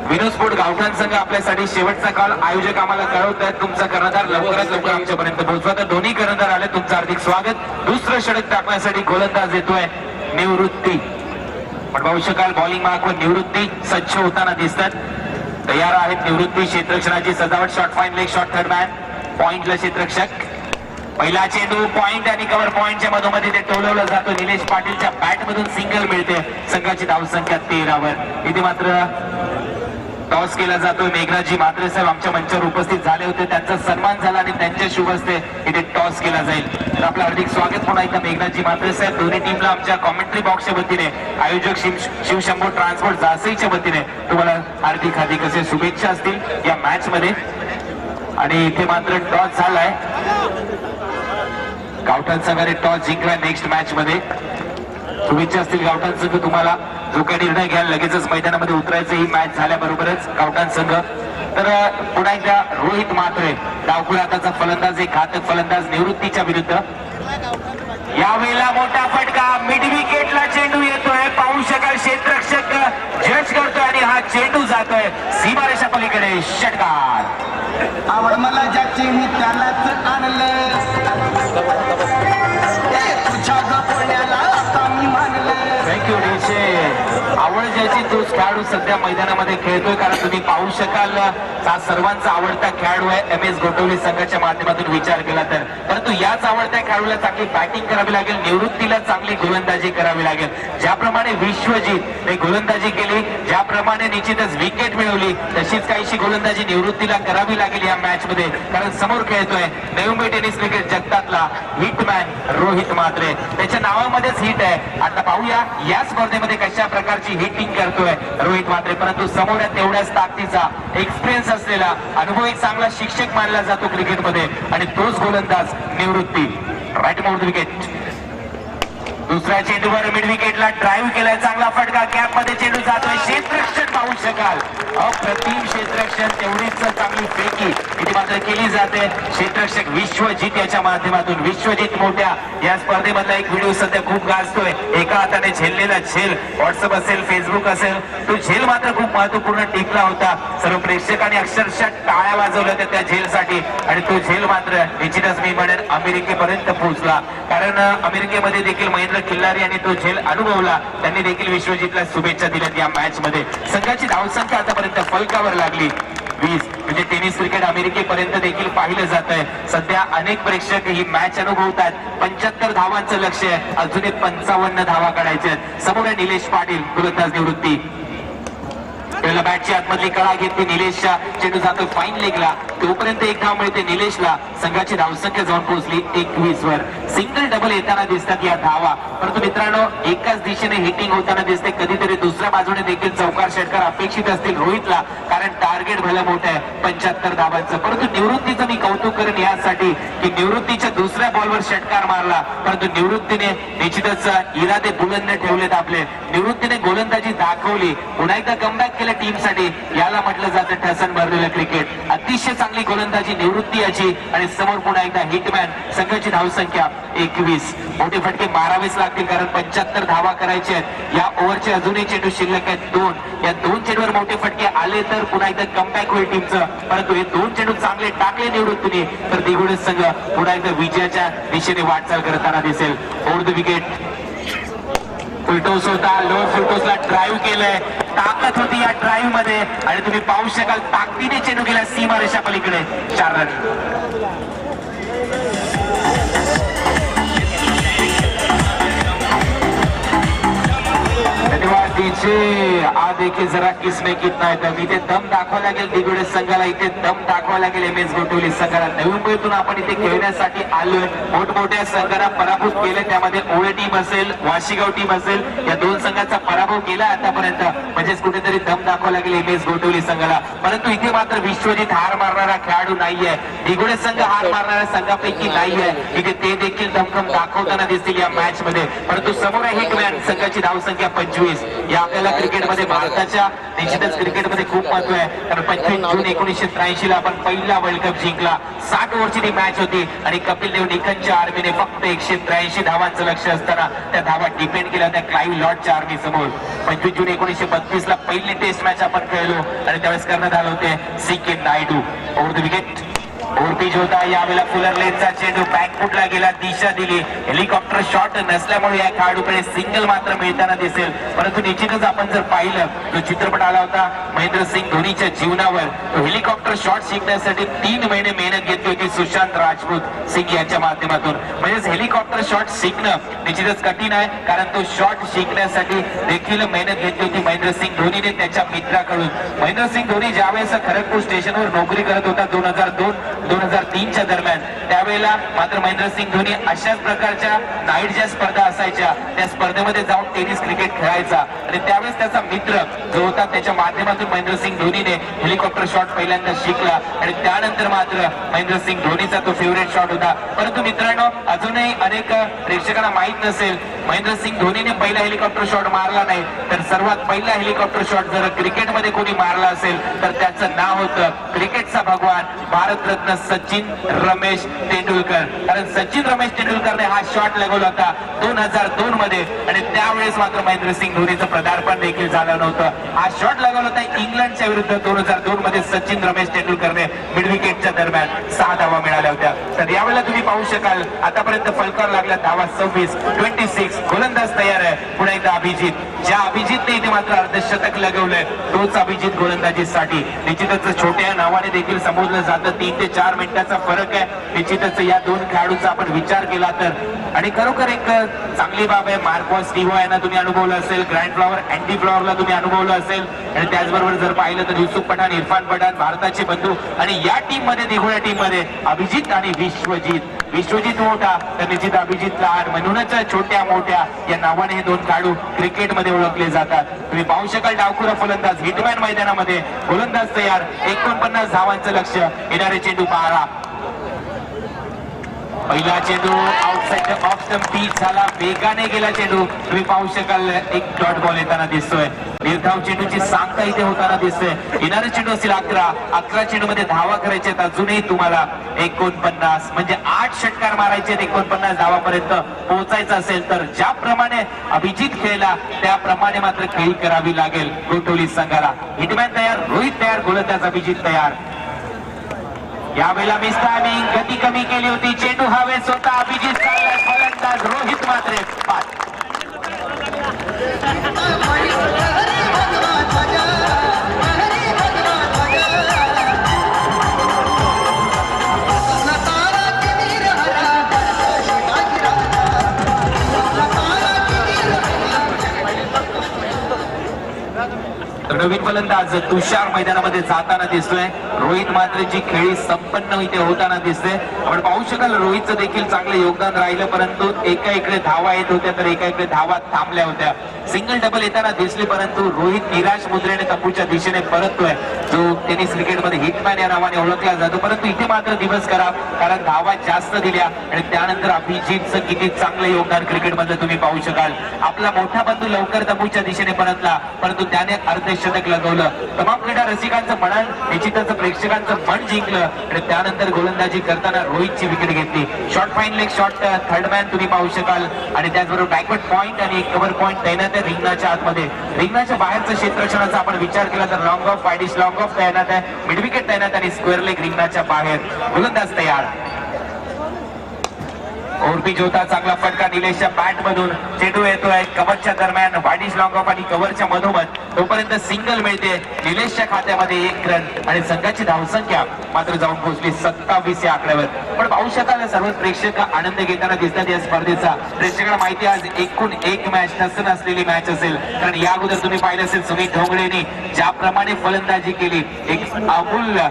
[SPEAKER 1] विनोद स्पोर्ट गावठाण संघ आपल्यासाठी शेवटचा कॉल आयोजक आम्हाला कळवतात. तुमचा कर्णधार लवकरात लवकर आमच्यापर्यंत पोहोचवा. तर दोन्ही कर्णधार आले. तुमचं हार्दिक स्वागत. दुसरं षटक टाकण्यासाठी गोलंदाज येतोय निवृत्ती. पण पाहू शकाल बॉलिंग मार्कवर निवृत्ती सज्ज होताना दिसतात. तयार आहेत निवृत्ती. क्षेत्ररक्षणाची सजावट. Short fine leg shot third man. पॉइंटला क्षेत्ररक्षक. पहिला चेंडू पॉइंट आणि कव्हर पॉइंटच्या मधोमध ते टोलवलं जातं. निलेश पाटीलच्या बॅट मधून सिंगल मिळते. संघाची धावसंख्या 13 वर. इथे मात्र टॉस केला जातोय. मेघराजी म्हात्रे साहेब आमच्या मंचावर उपस्थित झाले होते. त्यांचा सन्मान झाला आणि त्यांच्या शुभ हस्ते इथे टॉस केला जाईल. तर आपलं हार्दिक स्वागत पुन्हा एकदा मेघराजी म्हात्रे साहेब. दोन्ही टीमला आमच्या कॉमेंट्री बॉक्सच्या वतीने आयोजक शिवशंभो ट्रान्सपोर्ट जासईच्या वतीने तुम्हाला हार्दिक हार्दिक असे शुभेच्छा असतील या मॅच मध्ये. आणि इथे मात्र टॉस झालाय. गावठाण संघाने टॉस जिंकला नेक्स्ट मॅच मध्ये. शुभेच्छा असतील गावठाण संघ तुम्हाला. जो काही निर्णय घ्याल लगेचच मैदानामध्ये उतरायचं. ही मॅच झाल्याबरोबरच गावठाण संघ. तर पुन्हा एकदा रोहित मात्रे डावखुराताचा फलंदाज. एक घातक फलंदाज निवृत्तीच्या विरुद्ध. यावेळेला मोठा फटका. मिड विकेटला चेंडू येतोय. पाहू शकाल क्षेत्ररक्षक जज करतोय आणि हा चेंडू जातोय सीमारेषा पलीकडे. षटकार.
[SPEAKER 3] आवड मला ज्याची मी त्यालाच आणलं. तुझ्या गपोण्याला आता मी मानलं.
[SPEAKER 1] थँक्यू डीशे. आवड ज्याची तोच खेळाडू सध्या मैदानामध्ये खेळतोय. कारण तुम्ही पाहू शकाल हा सर्वांचा आवडता खेळाडू आहे एमएस गोटवली संघाच्या माध्यमातून विचार केला तर. परंतु याच आवडत्या खेळाडूला चांगली बॅटिंग करावी लागेल. निवृत्तीला चांगली गोलंदाजी करावी लागेल. ज्याप्रमाणे विश्वजित ने गोलंदाजी केली, ज्याप्रमाणे निश्चितच विकेट मिळवली, तशीच काहीशी गोलंदाजी निवृत्तीला करावी लागेल या मॅच मध्ये. कारण समोर खेळतोय नवी मुंबई टेनिस क्रिकेट जगतातला हिटमॅन रोहित मात्रे. त्याच्या नावामध्येच हिट आहे. आता पाहूया या स्पर्धेमध्ये कशा प्रकारची हिटिंग करतोय रोहित मात्रे. परंतु समोर तेवढ्याच ताकदीचा एक्सपिरियन्स असलेला अनुभव एक चांगला शिक्षक मानला जातो क्रिकेटमध्ये आणि तोच गोलंदाज निवृत्ती. Right mount wicket. दुसऱ्या चेंडूवर मिड विकेटला ड्राईव्ह केलाय. चांगला फटका. कॅप मध्ये चेंडू जातोय. क्षेत्ररक्षण पाहू शकाल. अप्रतिम क्षेत्ररक्षण. तेवढीच चांगली फेकी इथे मात्र केली जाते. क्षेत्ररक्षक विश्वजित याच्या माध्यमातून. विश्वजित मोठ्या या स्पर्धेमधला एक व्हिडिओ सध्या खूप गाजतोय. एका हाताने झेललेला झेल. व्हॉट्सअप असेल फेसबुक असेल तो झेल मात्र खूप महत्वपूर्ण टिकला होता. सर्व प्रेक्षकांनी अक्षरशः टाळ्या वाजवल्या होत्या त्या झेलसाठी. आणि तो झेल मात्र निश्चितच मी म्हणेन अमेरिकेपर्यंत पोहोचला. कारण अमेरिकेमध्ये देखील महेंद्र खिल्लारी यांनी तो झेल अनुभवला. त्यांनी देखील विश्वजितला शुभेच्छा दिल्यात या मॅच मध्ये. संघाची धावसंख्या आतापर्यंत फलकावर लागली 20. म्हणजे टेनिस क्रिकेट अमेरिकेपर्यंत देखील पाहिलं जात आहे. सध्या अनेक प्रेक्षक ही मॅच अनुभवतात. 75 धावांचं लक्ष आहे. अजून 55 धावा काढायच्या आहेत. समोर आहे निलेश पाटील. गोलंदाज निवृत्ती. पहिला बॅटची आतमधली कळा घेतली निलेशच्या. चेंडू जातो फाईन लेगला. तोपर्यंत एक धाव मिळते निलेशला. संघाची धावसंख्या जाऊन पोहोचली 21 वर. सिंगल डबल येताना दिसतात या धावा. परंतु मित्रांनो एकाच दिशेने हिटिंग होताना दिसते. कधीतरी दुसऱ्या बाजूने देखील चौकार षटकार अपेक्षित असतील रोहितला. कारण टार्गेट भलं मोठं आहे 75 धावांचं. परंतु निवृत्तीचं मी कौतुक करेन यासाठी की निवृत्तीच्या दुसऱ्या बॉलवर षटकार मारला. परंतु निवृत्तीने निश्चितच इरादे बुलंद ठेवलेत आपले. निवृत्तीने गोलंदाजी दाखवली. पुन्हा एकदा कमबॅक केलं टीमसाठी. याला म्हटलं जातं ठसन भरलेलं क्रिकेट. अतिशय चांगली गोलंदाजी निवृत्ती याची. आणि समोर पुन्हा एकदा हिटमॅन. संघाची धावसंख्या 21. मोठे फटके मारावेच लागतील कारण 75 धावा करायचे आहेत. या ओव्हरचे अजूनही चेंडू शिल्लक आहेत 2. या 2 चेंडूवर मोठे फटके आले तर पुन्हा एकदा कमबॅक होईल टीमचं. परंतु हे 2 चेंडू चांगले टाकले निवृत्तीने तर दिगुडे संघ पुन्हा एकदा विजयाच्या दिशेने वाटचाल करताना दिसेल. Over the wicket. फुलटोस होता. लोअर फुलटोसला ड्राईव्ह केलंय. ताकद होती या ड्राईव्ह मध्ये आणि तुम्ही पाहू शकाल ताकदीने चेंडू गेला सीमारेषा पलीकडे. 4 रन. धन्यवाद. दीजिए आ देखिए जरा किसमें कितना आहे दम. इथे दम दाखवा लागेल दिगोडे संघाला, इथे दम दाखवा लागेल एम.एस. गोटवली संघाला. नवी मुंबईतून आपण इथे खेळण्यासाठी आलोय. मोठमोठ्या संघांना पराभूत केले, त्यामध्ये ओळे टीम असेल, वाशीगाव टीम असेल, या दोन संघांचा पराभव केला आतापर्यंत. म्हणजेच कुठेतरी दम दाखवा लागेल एम.एस. गोटवली संघाला. परंतु इथे मात्र विश्वजित हार मारणारा खेळाडू नाहीये. दिगोडे संघ हार मारणाऱ्या संघापैकी नाहीये. इथे ते देखील दमखम दाखवताना दिसतील या मॅच मध्ये. परंतु समोर आहे हिटमॅन संघाची धावसंख्या 25. या आपल्याला क्रिकेटमध्ये भारताच्या निश्चितच क्रिकेटमध्ये खूप महत्व आहे, कारण 25 जून 1983 ला आपण पहिला वर्ल्ड कप जिंकला. 60 ओव्हरची ती मॅच होती आणि कपिल देव निकनच्या आर्मीने फक्त 183 धावांचं लक्ष असताना त्या धावा डिपेंड केल्या होत्या क्लाइव्ह लॉर्डच्या आर्मी समोर. 25 जून 1932 ला पहिली टेस्ट मॅच आपण खेळलो आणि त्यावेळेस करण्यात आले होते C K. Naidu. Over the wicket ओरपीज होता. यावेळेला फुलर लेनचा चेंडू बॅकफुटला गेला, दिशा दिली. हेलिकॉप्टर शॉट नसल्यामुळे या खेळाडूकडे सिंगल मात्र मिळताना दिसेल. परंतु निश्चितच आपण जर पाहिलं तो चित्रपट आला होता महेंद्रसिंग धोनीच्या जीवनावर. तो हेलिकॉप्टर शॉट शिकण्यासाठी 3 महिने मेहनत घेतली होती सुशांत राजपूत सिंग यांच्या माध्यमातून. म्हणजेच हेलिकॉप्टर शॉट शिकणं निश्चितच कठीण आहे, कारण तो शॉट शिकण्यासाठी देखील मेहनत घेतली होती महेंद्रसिंग धोनीने त्याच्या मित्राकडून. महेंद्रसिंग धोनी ज्यावेळेस खरगपूर स्टेशनवर नोकरी करत होता 2002-2003च्या दरम्यान, त्यावेळेला मात्र महेंद्रसिंग धोनी अशाच प्रकारच्या नाईट ज्या स्पर्धा असायच्या त्या स्पर्धेमध्ये जाऊन टेनिस क्रिकेट खेळायचा आणि त्यावेळेस त्याचा मित्र जो होता त्याच्या माध्यमातून महेंद्रसिंग धोनीने हेलिकॉप्टर शॉट पहिल्यांदा शिकला आणि त्यानंतर मात्र महेंद्रसिंग धोनीचा तो फेवरेट शॉट होता. परंतु मित्रांनो, अजूनही अनेक प्रेक्षकांना माहित नसेल, महेंद्रसिंग धोनीने पहिला हेलिकॉप्टर शॉट मारला नाही, तर सर्वात पहिला हेलिकॉप्टर शॉट जर क्रिकेटमध्ये कोणी मारला असेल तर त्याचं नाव होतं क्रिकेटचा भगवान भारतरत्न सचिन रमेश तेंडुलकर. कारण सचिन रमेश तेंडुलकरने हा शॉट लगवला होता 2002 मध्ये आणि त्यावेळेस मात्र महेंद्रसिंग धोनीचं पदार्पण देखील झालं नव्हतं. हा शॉट लगवला होता इंग्लंडच्या विरुद्ध 2002 मध्ये सचिन रमेश तेंडुलकरने मिड विकेटच्या दरम्यान 6 धावा मिळाल्या होत्या. तर यावेळेला तुम्ही पाहू शकाल आतापर्यंत फलकावर लागल्या धावा 26. गोलंदाज तयार आहे. पुन्हा एकदा अभिजित, ज्या अभिजितने इथे मात्र अर्धशतक लगवलंय तोच अभिजित गोलंदाजीसाठी. निश्चितच छोट्या नावाने देखील संबोधलं जातं. 3 ते 4 मिनिटाचा फरक आहे निश्चितच या दोन खेळाडूंचा आपण विचार केला तर. आणि खरोखर एक चांगली बाब आहे. मार्कोस स्टिव्हो यांना तुम्ही अनुभवलं असेल, ग्रँड फ्लॉवर अँडी फ्लॉवरला तुम्ही अनुभवलं असेल आणि त्याचबरोबर जर पाहिलं तर युसुफ पठाण, इरफान पठाण भारताचे बंधू. आणि या टीम मध्ये दिघोळ्या टीम मध्ये अभिजित आणि विश्वजित मोठा तर निश्चित अभिजित लहान, म्हणूनच छोट्या मोठ्या या नावाने हे दोन खेळाडू क्रिकेटमध्ये ओळखले जातात. तुम्ही पाहू शकाल डावखुरा फलंदाज हिटमॅन मैदानामध्ये, गोलंदाज तयार. 49 धावांचं लक्ष. येणारे चेंडू 12. पहिला चेंडू आउटसाइड ऑफ स्टंप पिच झाला, वेगाने गेला चेंडू. तुम्ही पाहू शकाल एक डॉट बॉल येताना दिसतोय. निर्धाव चेंडूची सांगता इथे होताना दिसतोय. येणारे चेंडू असेल 11 चेंडू मध्ये धावा करायचे अजूनही तुम्हाला 49, म्हणजे 8 षटकार मारायचे 49 धावापर्यंत पोहोचायचं असेल तर ज्याप्रमाणे अभिजित खेळला त्याप्रमाणे मात्र खेळी करावी लागेल गोटवली संघाला. हिटमॅन तयार, रोहित तयार, गोलंदाज अभिजित तयार. यावेळेला मिस टायमिंग, गती कमी केली होती, चेंडू हवेत होता. अभिजित चाललाय, फलंदाज रोहित मात्र 5. नवीन फलंदाज तुषार मैदानामध्ये जाताना दिसतोय. रोहित मात्र जी खेळी संपन्न इथे होताना दिसते. आपण पाहू शकाल रोहितचं देखील चांगलं योगदान राहिलं, परंतु एका इकडे धावा येत होत्या तर एका इकडे धावा थांबल्या होत्या. सिंगल डबल येताना दिसली, परंतु रोहित निराश मुद्रेने तंबूच्या दिशेने परततोय, जो टेनिस क्रिकेटमध्ये हिटमॅन या नावाने ओळखला जातो. परंतु इथे मात्र दिवस करा, कारण धावा जास्त दिल्या आणि त्यानंतर अभिजितचं किती चांगलं योगदान क्रिकेटमध्ये तुम्ही पाहू शकाल. आपला मोठा बंधू लवकर तंबूच्या दिशेने परतला, परंतु त्याने अर्धशतक लगवलं. तमाम क्रीडा रसिकांचं मन, निश्चितच प्रेक्षकांचं मन जिंकलं आणि त्यानंतर गोलंदाजी करताना रोहितची विकेट घेतली. Short fine leg shot third man तुम्ही पाहू शकाल आणि त्याचबरोबर बॅकवर्ड पॉईंट आणि कव्हर पॉईंट तैनात आहे रिंगणाच्या आतमध्ये. रिंगणाच्या बाहेरचं क्षेत्रक्षणाचा आपण विचार केला तर long of, widish long of तैनात आहे, मिड विकेट तैनात आणि स्क्वेअर लेग रिंगणाच्या बाहेर. गोलंदाज तयार. ओरपीच होता, चांगला फटका निलेशच्या बॅट मधून, चेंडू येतोय कव्हरच्या दरम्यान, वाईडिश लॉंग ऑफ आणि कव्हरच्या मधोमध, तोपर्यंत सिंगल मिळते निलेशच्या खात्यामध्ये 1 रन आणि संघाची धावसंख्या मात्र जाऊन पोहोचली 27 या आकड्यावर. पण पाहू शकाल सर्व प्रेक्षक आनंद घेताना दिसतात या स्पर्धेचा. प्रेक्षकांना माहिती आज एकूण एक मॅच ठस नसलेली मॅच असेल, कारण या अगोदर तुम्ही पाहिलं असेल सुमित ढोंगरेने ज्याप्रमाणे फलंदाजी केली, एक अमूल्य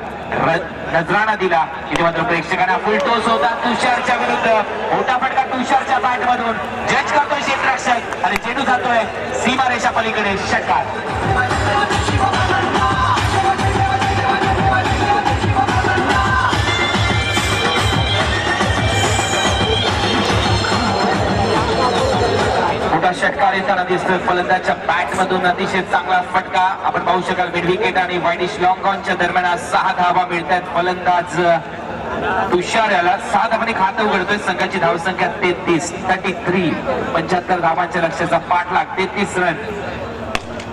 [SPEAKER 1] नजराणा दिला, इथे मात्र प्रेक्षकांना फुल टोस होता तुषारच्या विरुद्ध. मोठा फटका तुषारच्या बॅट मधून, जज करतोय क्षेत्ररक्षक आणि चेंडू जातोय सीमारेषा पलीकडे षटकार. मोठा षटकार येताना दिसतोय फलंदाजच्या बॅट मधून, अतिशय चांगला फटका. आपण पाहू शकाल मिड विकेट आणि वाईडिश लॉंग ऑनच्या दरम्यान आज 6 धावा मिळतात. फलंदाज तुषार याला 6 धावांनी खातं उघडतोय. संघाची धावसंख्या 33 75 धावांच्या लक्ष्याचा पाठलाग, 33 रन.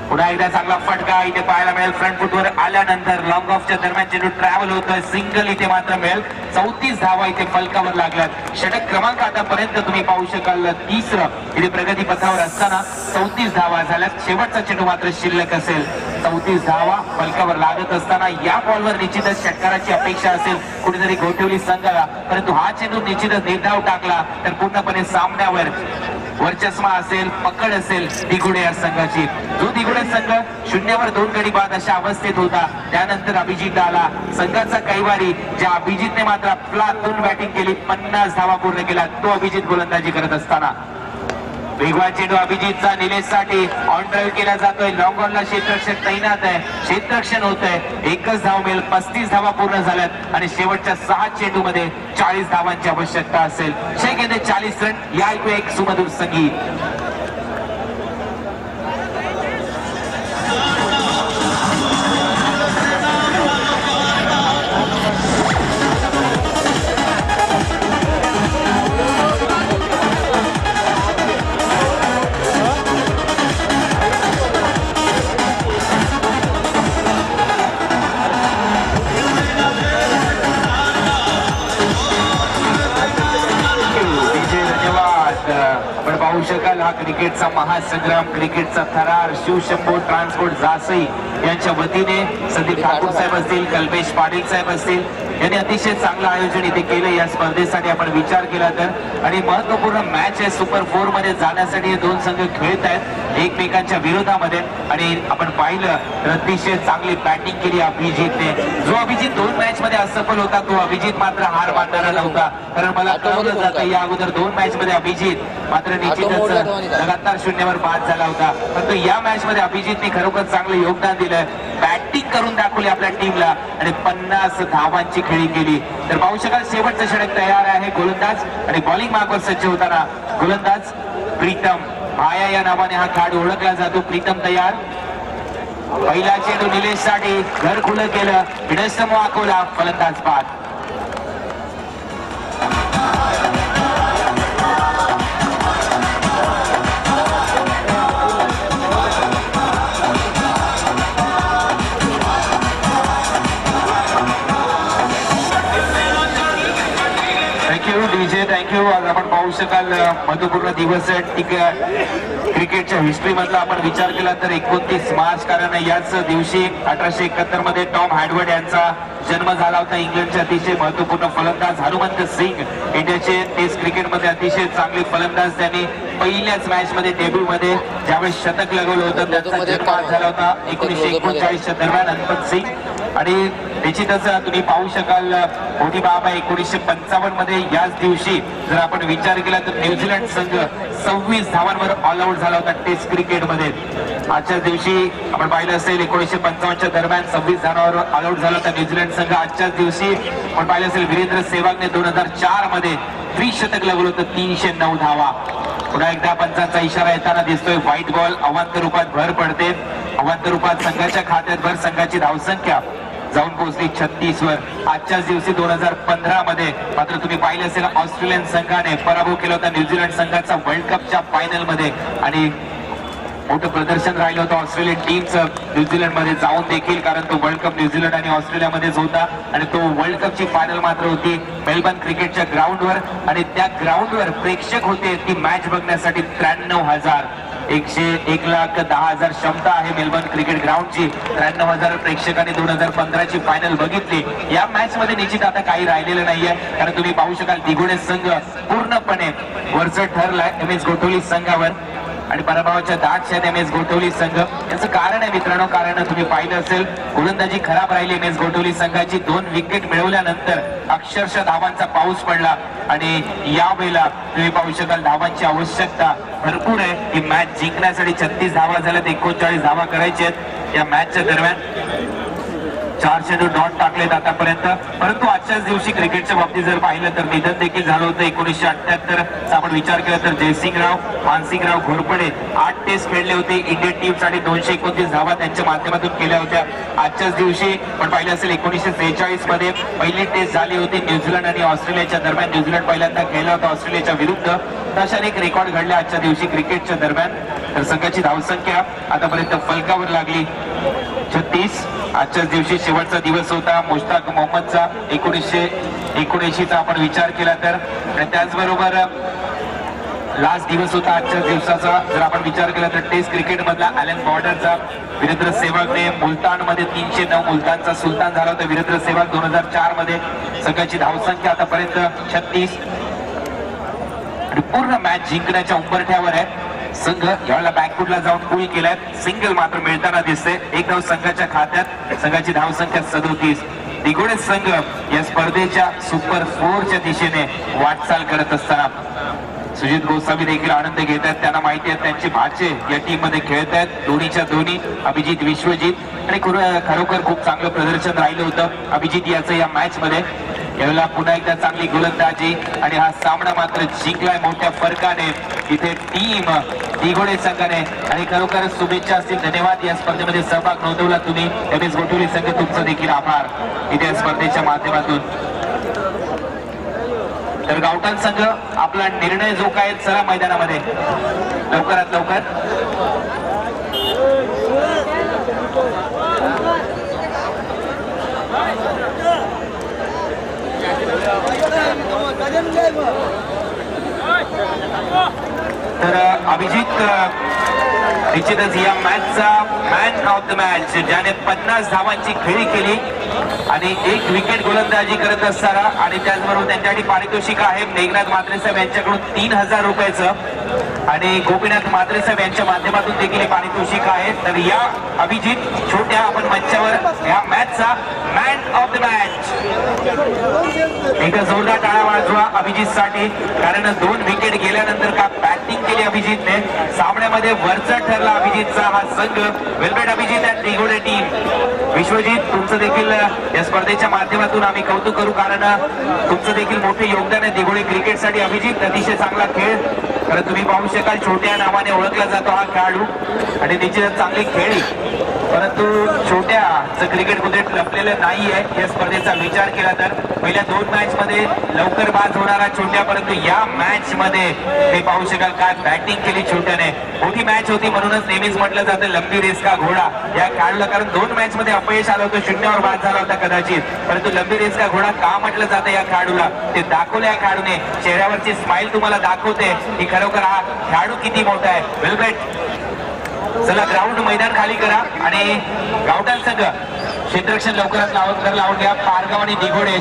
[SPEAKER 1] पुन्हा एकदा चांगला फटका इथे पाहायला मिळेल. फ्रंट फुटवर आल्यानंतर लॉंग ऑफच्या दरम्यान चेंडू ट्रॅव्हल होतोय, सिंगल इथे मात्र मिळेल. 34 धावा इथे फलकावर लागल्यात. षटक क्रमांक आतापर्यंत तुम्ही पाहू शकाल 3रं इथे प्रगती पथावर असताना 34 धावा झाल्यात. शेवटचा चेंडू मात्र शिल्लक असेल. 34 धावा फलकावर लागत असताना या बॉलवर निश्चितच षटकाराची अपेक्षा असेल कुठेतरी गोठवली संघाला, परंतु हा चेंडू निश्चितच निर्धाव टाकला तर पूर्णपणे सामन्यावर वर्चस्व असेल, पकड असेल दिघुडे या संघाची. जो दिघुडे संघ 0वर 2 गडी बाद अशा अवस्थेत होता, त्यानंतर अभिजित आला. संघाचा कैवारी ज्या अभिजितने मात्र अफलातून बॅटिंग केली, 50 धावा पूर्ण केला, तो अभिजित गोलंदाजी करत असताना वेगवा चेंडू अभिजितचा निलेशसाठी ऑन ड्राईव्ह केला जातोय. लॉंग ऑनला क्षेत्ररक्षक तैनात आहे, क्षेत्ररक्षण होत आहे. 1च धाव मिळेल. 35 धावा पूर्ण झाल्यात आणि शेवटच्या 6 चेंडू मध्ये 40 धावांची आवश्यकता असेल. 6 गेंदे 40 रन. या ऐकू एक सुमधुर संगीत. आपण पाहू शकाल हा क्रिकेटचा महासंग्राम, क्रिकेटचा थरार शिवशंभो ट्रान्सपोर्ट जासई यांच्या वतीने संदीप ठाकूर साहेब असतील, कल्पेश पाटील साहेब असतील, यांनी अतिशय चांगलं आयोजन इथे केलं या स्पर्धेसाठी आपण विचार केला तर. आणि महत्वपूर्ण मॅच आहे. सुपर 4 मध्ये जाण्यासाठी हे 2 संघ खेळत आहेत एकमेकांच्या विरोधामध्ये. आणि आपण पाहिलं तर अतिशय चांगली बॅटिंग केली अभिजितने. जो अभिजित 2 मॅच मध्ये असफल होता, तो अभिजित मात्र हार मानणारा नव्हता. कारण मला कळवलं जातं या अगोदर 2 मॅच मध्ये अभिजित मात्र निश्चितच लगातार 0वर बाद झाला होता, परंतु या मॅच मध्ये अभिजितने खरोखर चांगलं योगदान दिलं. बॅटिंग करून दाखवली आपल्या टीमला आणि 50 धावांची खेळी केली. तर पाहू शकाल शेवटचं षटक तयार आहे. गोलंदाज आणि बॉलिंग मार्कवर सज्ज होताना गोलंदाज प्रीतम भाया या नावाने हा खेळाडू ओळखला जातो. प्रीतम तयार. पहिला चेंडू निलेश साठी घर खुलं केलं, हिडस्तम वाकवला, फलंदाज बाद. DJ thank you. आज आपण पाहू शकाल महत्वपूर्ण दिवस क्रिकेटच्या हिस्ट्री मधला आपण विचार केला तर 29 मार्च, कारण याच दिवशी 1871 मध्ये टॉम हॅडवर्ड यांचा जन्म झाला होता. इंग्लंडचे अतिशय महत्वपूर्ण फलंदाज हनुमंत सिंग, इंडियाचे टेस्ट क्रिकेटमध्ये अतिशय चांगले फलंदाज. त्यांनी पहिल्याच मॅच मध्ये डेब्यू मध्ये ज्यावेळेस शतक लगवलं होतं त्यांचा जन्म झाला होता 1939च्या दरम्यान हनुमंत सिंग. आणि निश्चितच तुम्ही पाहू शकाल मोठी बाब आहे. 1955 मध्ये याच दिवशी जर आपण विचार केला तर न्यूझीलंड संघ 26 धावांवर ऑल आउट झाला होता टेस्ट क्रिकेटमध्ये. आजच्याच दिवशी आपण पाहिलं असेल 1955च्या दरम्यान 26 धावांवर ऑल आउट झाला होता न्यूझीलंड संघ. आजच्याच दिवशी आपण पाहिलं असेल वीरेंद्र सेहवागने 2004 मध्ये त्रिशतक लगवलं होतं, 309 धावा. पुन्हा एकदा पंचांचा इशारा येताना दिसतोय. व्हाईट बॉल अवांतर रूपात भर पडते. अवांतर रूपात संघाच्या खात्यात भर. संघाची धावसंख्या जाऊन पोहोचली 36 वर. आजच्याच दिवशी 2015 मध्ये मात्र तुम्ही पाहिलं असेल ऑस्ट्रेलियन संघाने पराभव केला होता न्यूझीलंड संघाचा वर्ल्ड कपच्या फायनल मध्ये. आणि मोठं प्रदर्शन राहिलं होतं ऑस्ट्रेलियन टीमचं न्यूझीलंड मध्ये जाऊन देखील, कारण तो वर्ल्ड कप न्यूझीलंड आणि ऑस्ट्रेलियामध्येच होता आणि तो वर्ल्ड कपची फायनल मात्र होती मेलबर्न क्रिकेटच्या ग्राउंडवर आणि त्या ग्राउंडवर प्रेक्षक होते ती मॅच बघण्यासाठी 93,000. 1,10,000 क्षमता आहे मेलबर्न क्रिकेट ग्राउंडची. 93,000 प्रेक्षकांनी 2015 ची फायनल बघितली. या मॅच मध्ये निश्चित आता काही राहिलेलं नाहीये, कारण तुम्ही पाहू शकाल दिघोडे संघ पूर्णपणे वरचढ ठरलाय MS गोठवली संघावर आणि पराभवाच्या दाट MS गोठवली संघ. याचं कारण आहे मित्रांनो, कारण तुम्ही पाहिलं असेल गोलंदाजी खराब राहिली MS गोठवली संघाची. 2 विकेट मिळवल्यानंतर अक्षरशः धावांचा पाऊस पडला आणि यावेळेला तुम्ही पाहू शकाल धावांची आवश्यकता भरपूर आहे. ही मॅच जिंकण्यासाठी 36 धावा झाल्यात, 39 धावा करायच्या आहेत या मॅचच्या दरम्यान. 4 चेंडू डॉट टाकलेत आतापर्यंत. परंतु आजच्याच दिवशी क्रिकेटच्या बाबतीत जर पाहिलं तर निधन देखील झालं होतं 1978. आपण विचार केला तर जयसिंगराव मानसिंगराव घोरपडे 8 टेस्ट खेळले होते. इंडियन टीमसाठी 229 धावा त्यांच्या माध्यमातून केल्या होत्या. आजच्याच दिवशी पण पाहिलं असेल 1946 मध्ये पहिली टेस्ट झाली होती न्यूझीलंड आणि ऑस्ट्रेलियाच्या दरम्यान. न्यूझीलंड पहिल्यांदा खेळला होता ऑस्ट्रेलियाच्या विरुद्ध. तशा एक रेकॉर्ड घडले आजच्या दिवशी क्रिकेटच्या दरम्यान. तर संघाची धावसंख्या आतापर्यंत फलकावर लागली 36. आजच्याच दिवशी शेवटचा दिवस होता मुश्ताक मोहम्मदचा 1979चा आपण विचार केला तर. आणि त्याचबरोबर लास्ट दिवस होता आजच्या दिवसाचा जर आपण विचार केला तर टेस्ट क्रिकेट मधला ॲलन बॉर्डरचा. वीरेंद्र सेहवागने मुलतान मध्ये 309 मुलतानचा सुलतान झाला होता वीरेंद्र सेहवाग 2004 मध्ये. संघाची धावसंख्या आतापर्यंत 36 आणि पूर्ण मॅच जिंकण्याच्या उंबरठ्यावर आहे संघ. यावेळेला बॅकफुटला जाऊन पुल केलाय. सिंगल मात्र मिळताना दिसते. एक धाव संघाच्या खात्यात. संघाची धावसंख्या 37. दिघोडे संघ या स्पर्धेच्या सुपर 4च्या दिशेने वाटचाल करत असताना सुजित गोसावी देखील आनंद घेत आहेत. त्यांना माहिती आहे त्यांचे भाचे या टीम मध्ये खेळत आहेत. दोन्हीच्या दोन्ही अभिजित विश्वजित आणि खरोखर खूप चांगलं प्रदर्शन राहिलं होतं अभिजित याचं या मॅच मध्ये. यावेळेला पुन्हा एकदा चांगली गोलंदाजी आणि हा सामना मात्र जिंकलाय मोठ्या फरकाने इथे टीम दिघोडे संघाने. आणि खरोखर शुभेच्छा असतील, धन्यवाद या स्पर्धेमध्ये सहभाग नोंदवला तुम्ही MS गोठवली संघ. तुमचा देखील आभार इथे या स्पर्धेच्या माध्यमातून. तर गावठाण संघ आपला निर्णय जो काय चला मैदानामध्ये लवकरात लवकर. तर अभिजित निश्चितच या मॅचचा मॅन ऑफ द मॅच, ज्याने 50 धावांची खेळी केली आणि 1 विकेट गोलंदाजी करत असताना. आणि त्याचबरोबर त्यांच्यासाठी पारितोषिक आहे मेघनाथ म्हात्रे साहेब यांच्याकडून 3,000 रुपयाचं आणि गोपीनाथ म्हात्रे साहेब यांच्या माध्यमातून देखील पारितोषिक आहे. तर या अभिजित छोट्या आपण मंचावर या मॅचचा मॅन ऑफ द मॅच. एकदा जोरदार टाळ्या वाजवा अभिजित साठी, कारण 2 विकेट गेल्यानंतर का बॅटिंग केली अभिजितने. सामन्यामध्ये वरचा ठरला अभिजितचा हा संघ. वेलबेट अभिजित अँड दिघोडे टीम. विश्वजित तुमचं देखील या स्पर्धेच्या माध्यमातून आम्ही कौतुक करू, कारण तुमचं देखील मोठे योगदान आहे दिघोडे क्रिकेटसाठी. अभिजित अतिशय चांगला खेळ, कारण तुम्ही पाहू शकाल छोट्या नावाने ओळखला जातो हा खेळाडू आणि निश्चितच चांगली खेळी. परंतु छोट्याचं क्रिकेट कुठे लपलेलं नाहीये या स्पर्धेचा विचार केला तर. पहिल्या 2 मॅच मध्ये लवकर बाद होणारा छोट्या, परंतु या मॅच मध्ये ते पाहू शकाल काय बॅटिंग केली छोट्याने. मोठी मॅच होती म्हणूनच नेहमीच म्हटलं जातं लंबी रेस का घोडा या खेळाडूला, कारण 2 मॅच मध्ये अपयश आलं होतं, 0वर बाद झाला होता कदाचित. परंतु लंबी रेस का घोडा का म्हटलं जातं या खेळाडूला ते दाखवलं या खेळाडूने. चेहऱ्यावरची स्माइल तुम्हाला दाखवते की खरोखर हा खेळाडू किती मोठा आहे. वेलबेट चला ग्राउंड मैदान खाली करा आणि गावठाण संघ क्षेत्ररक्षण लवकरात लावून घ्या. पारगाव आणि दिघोडे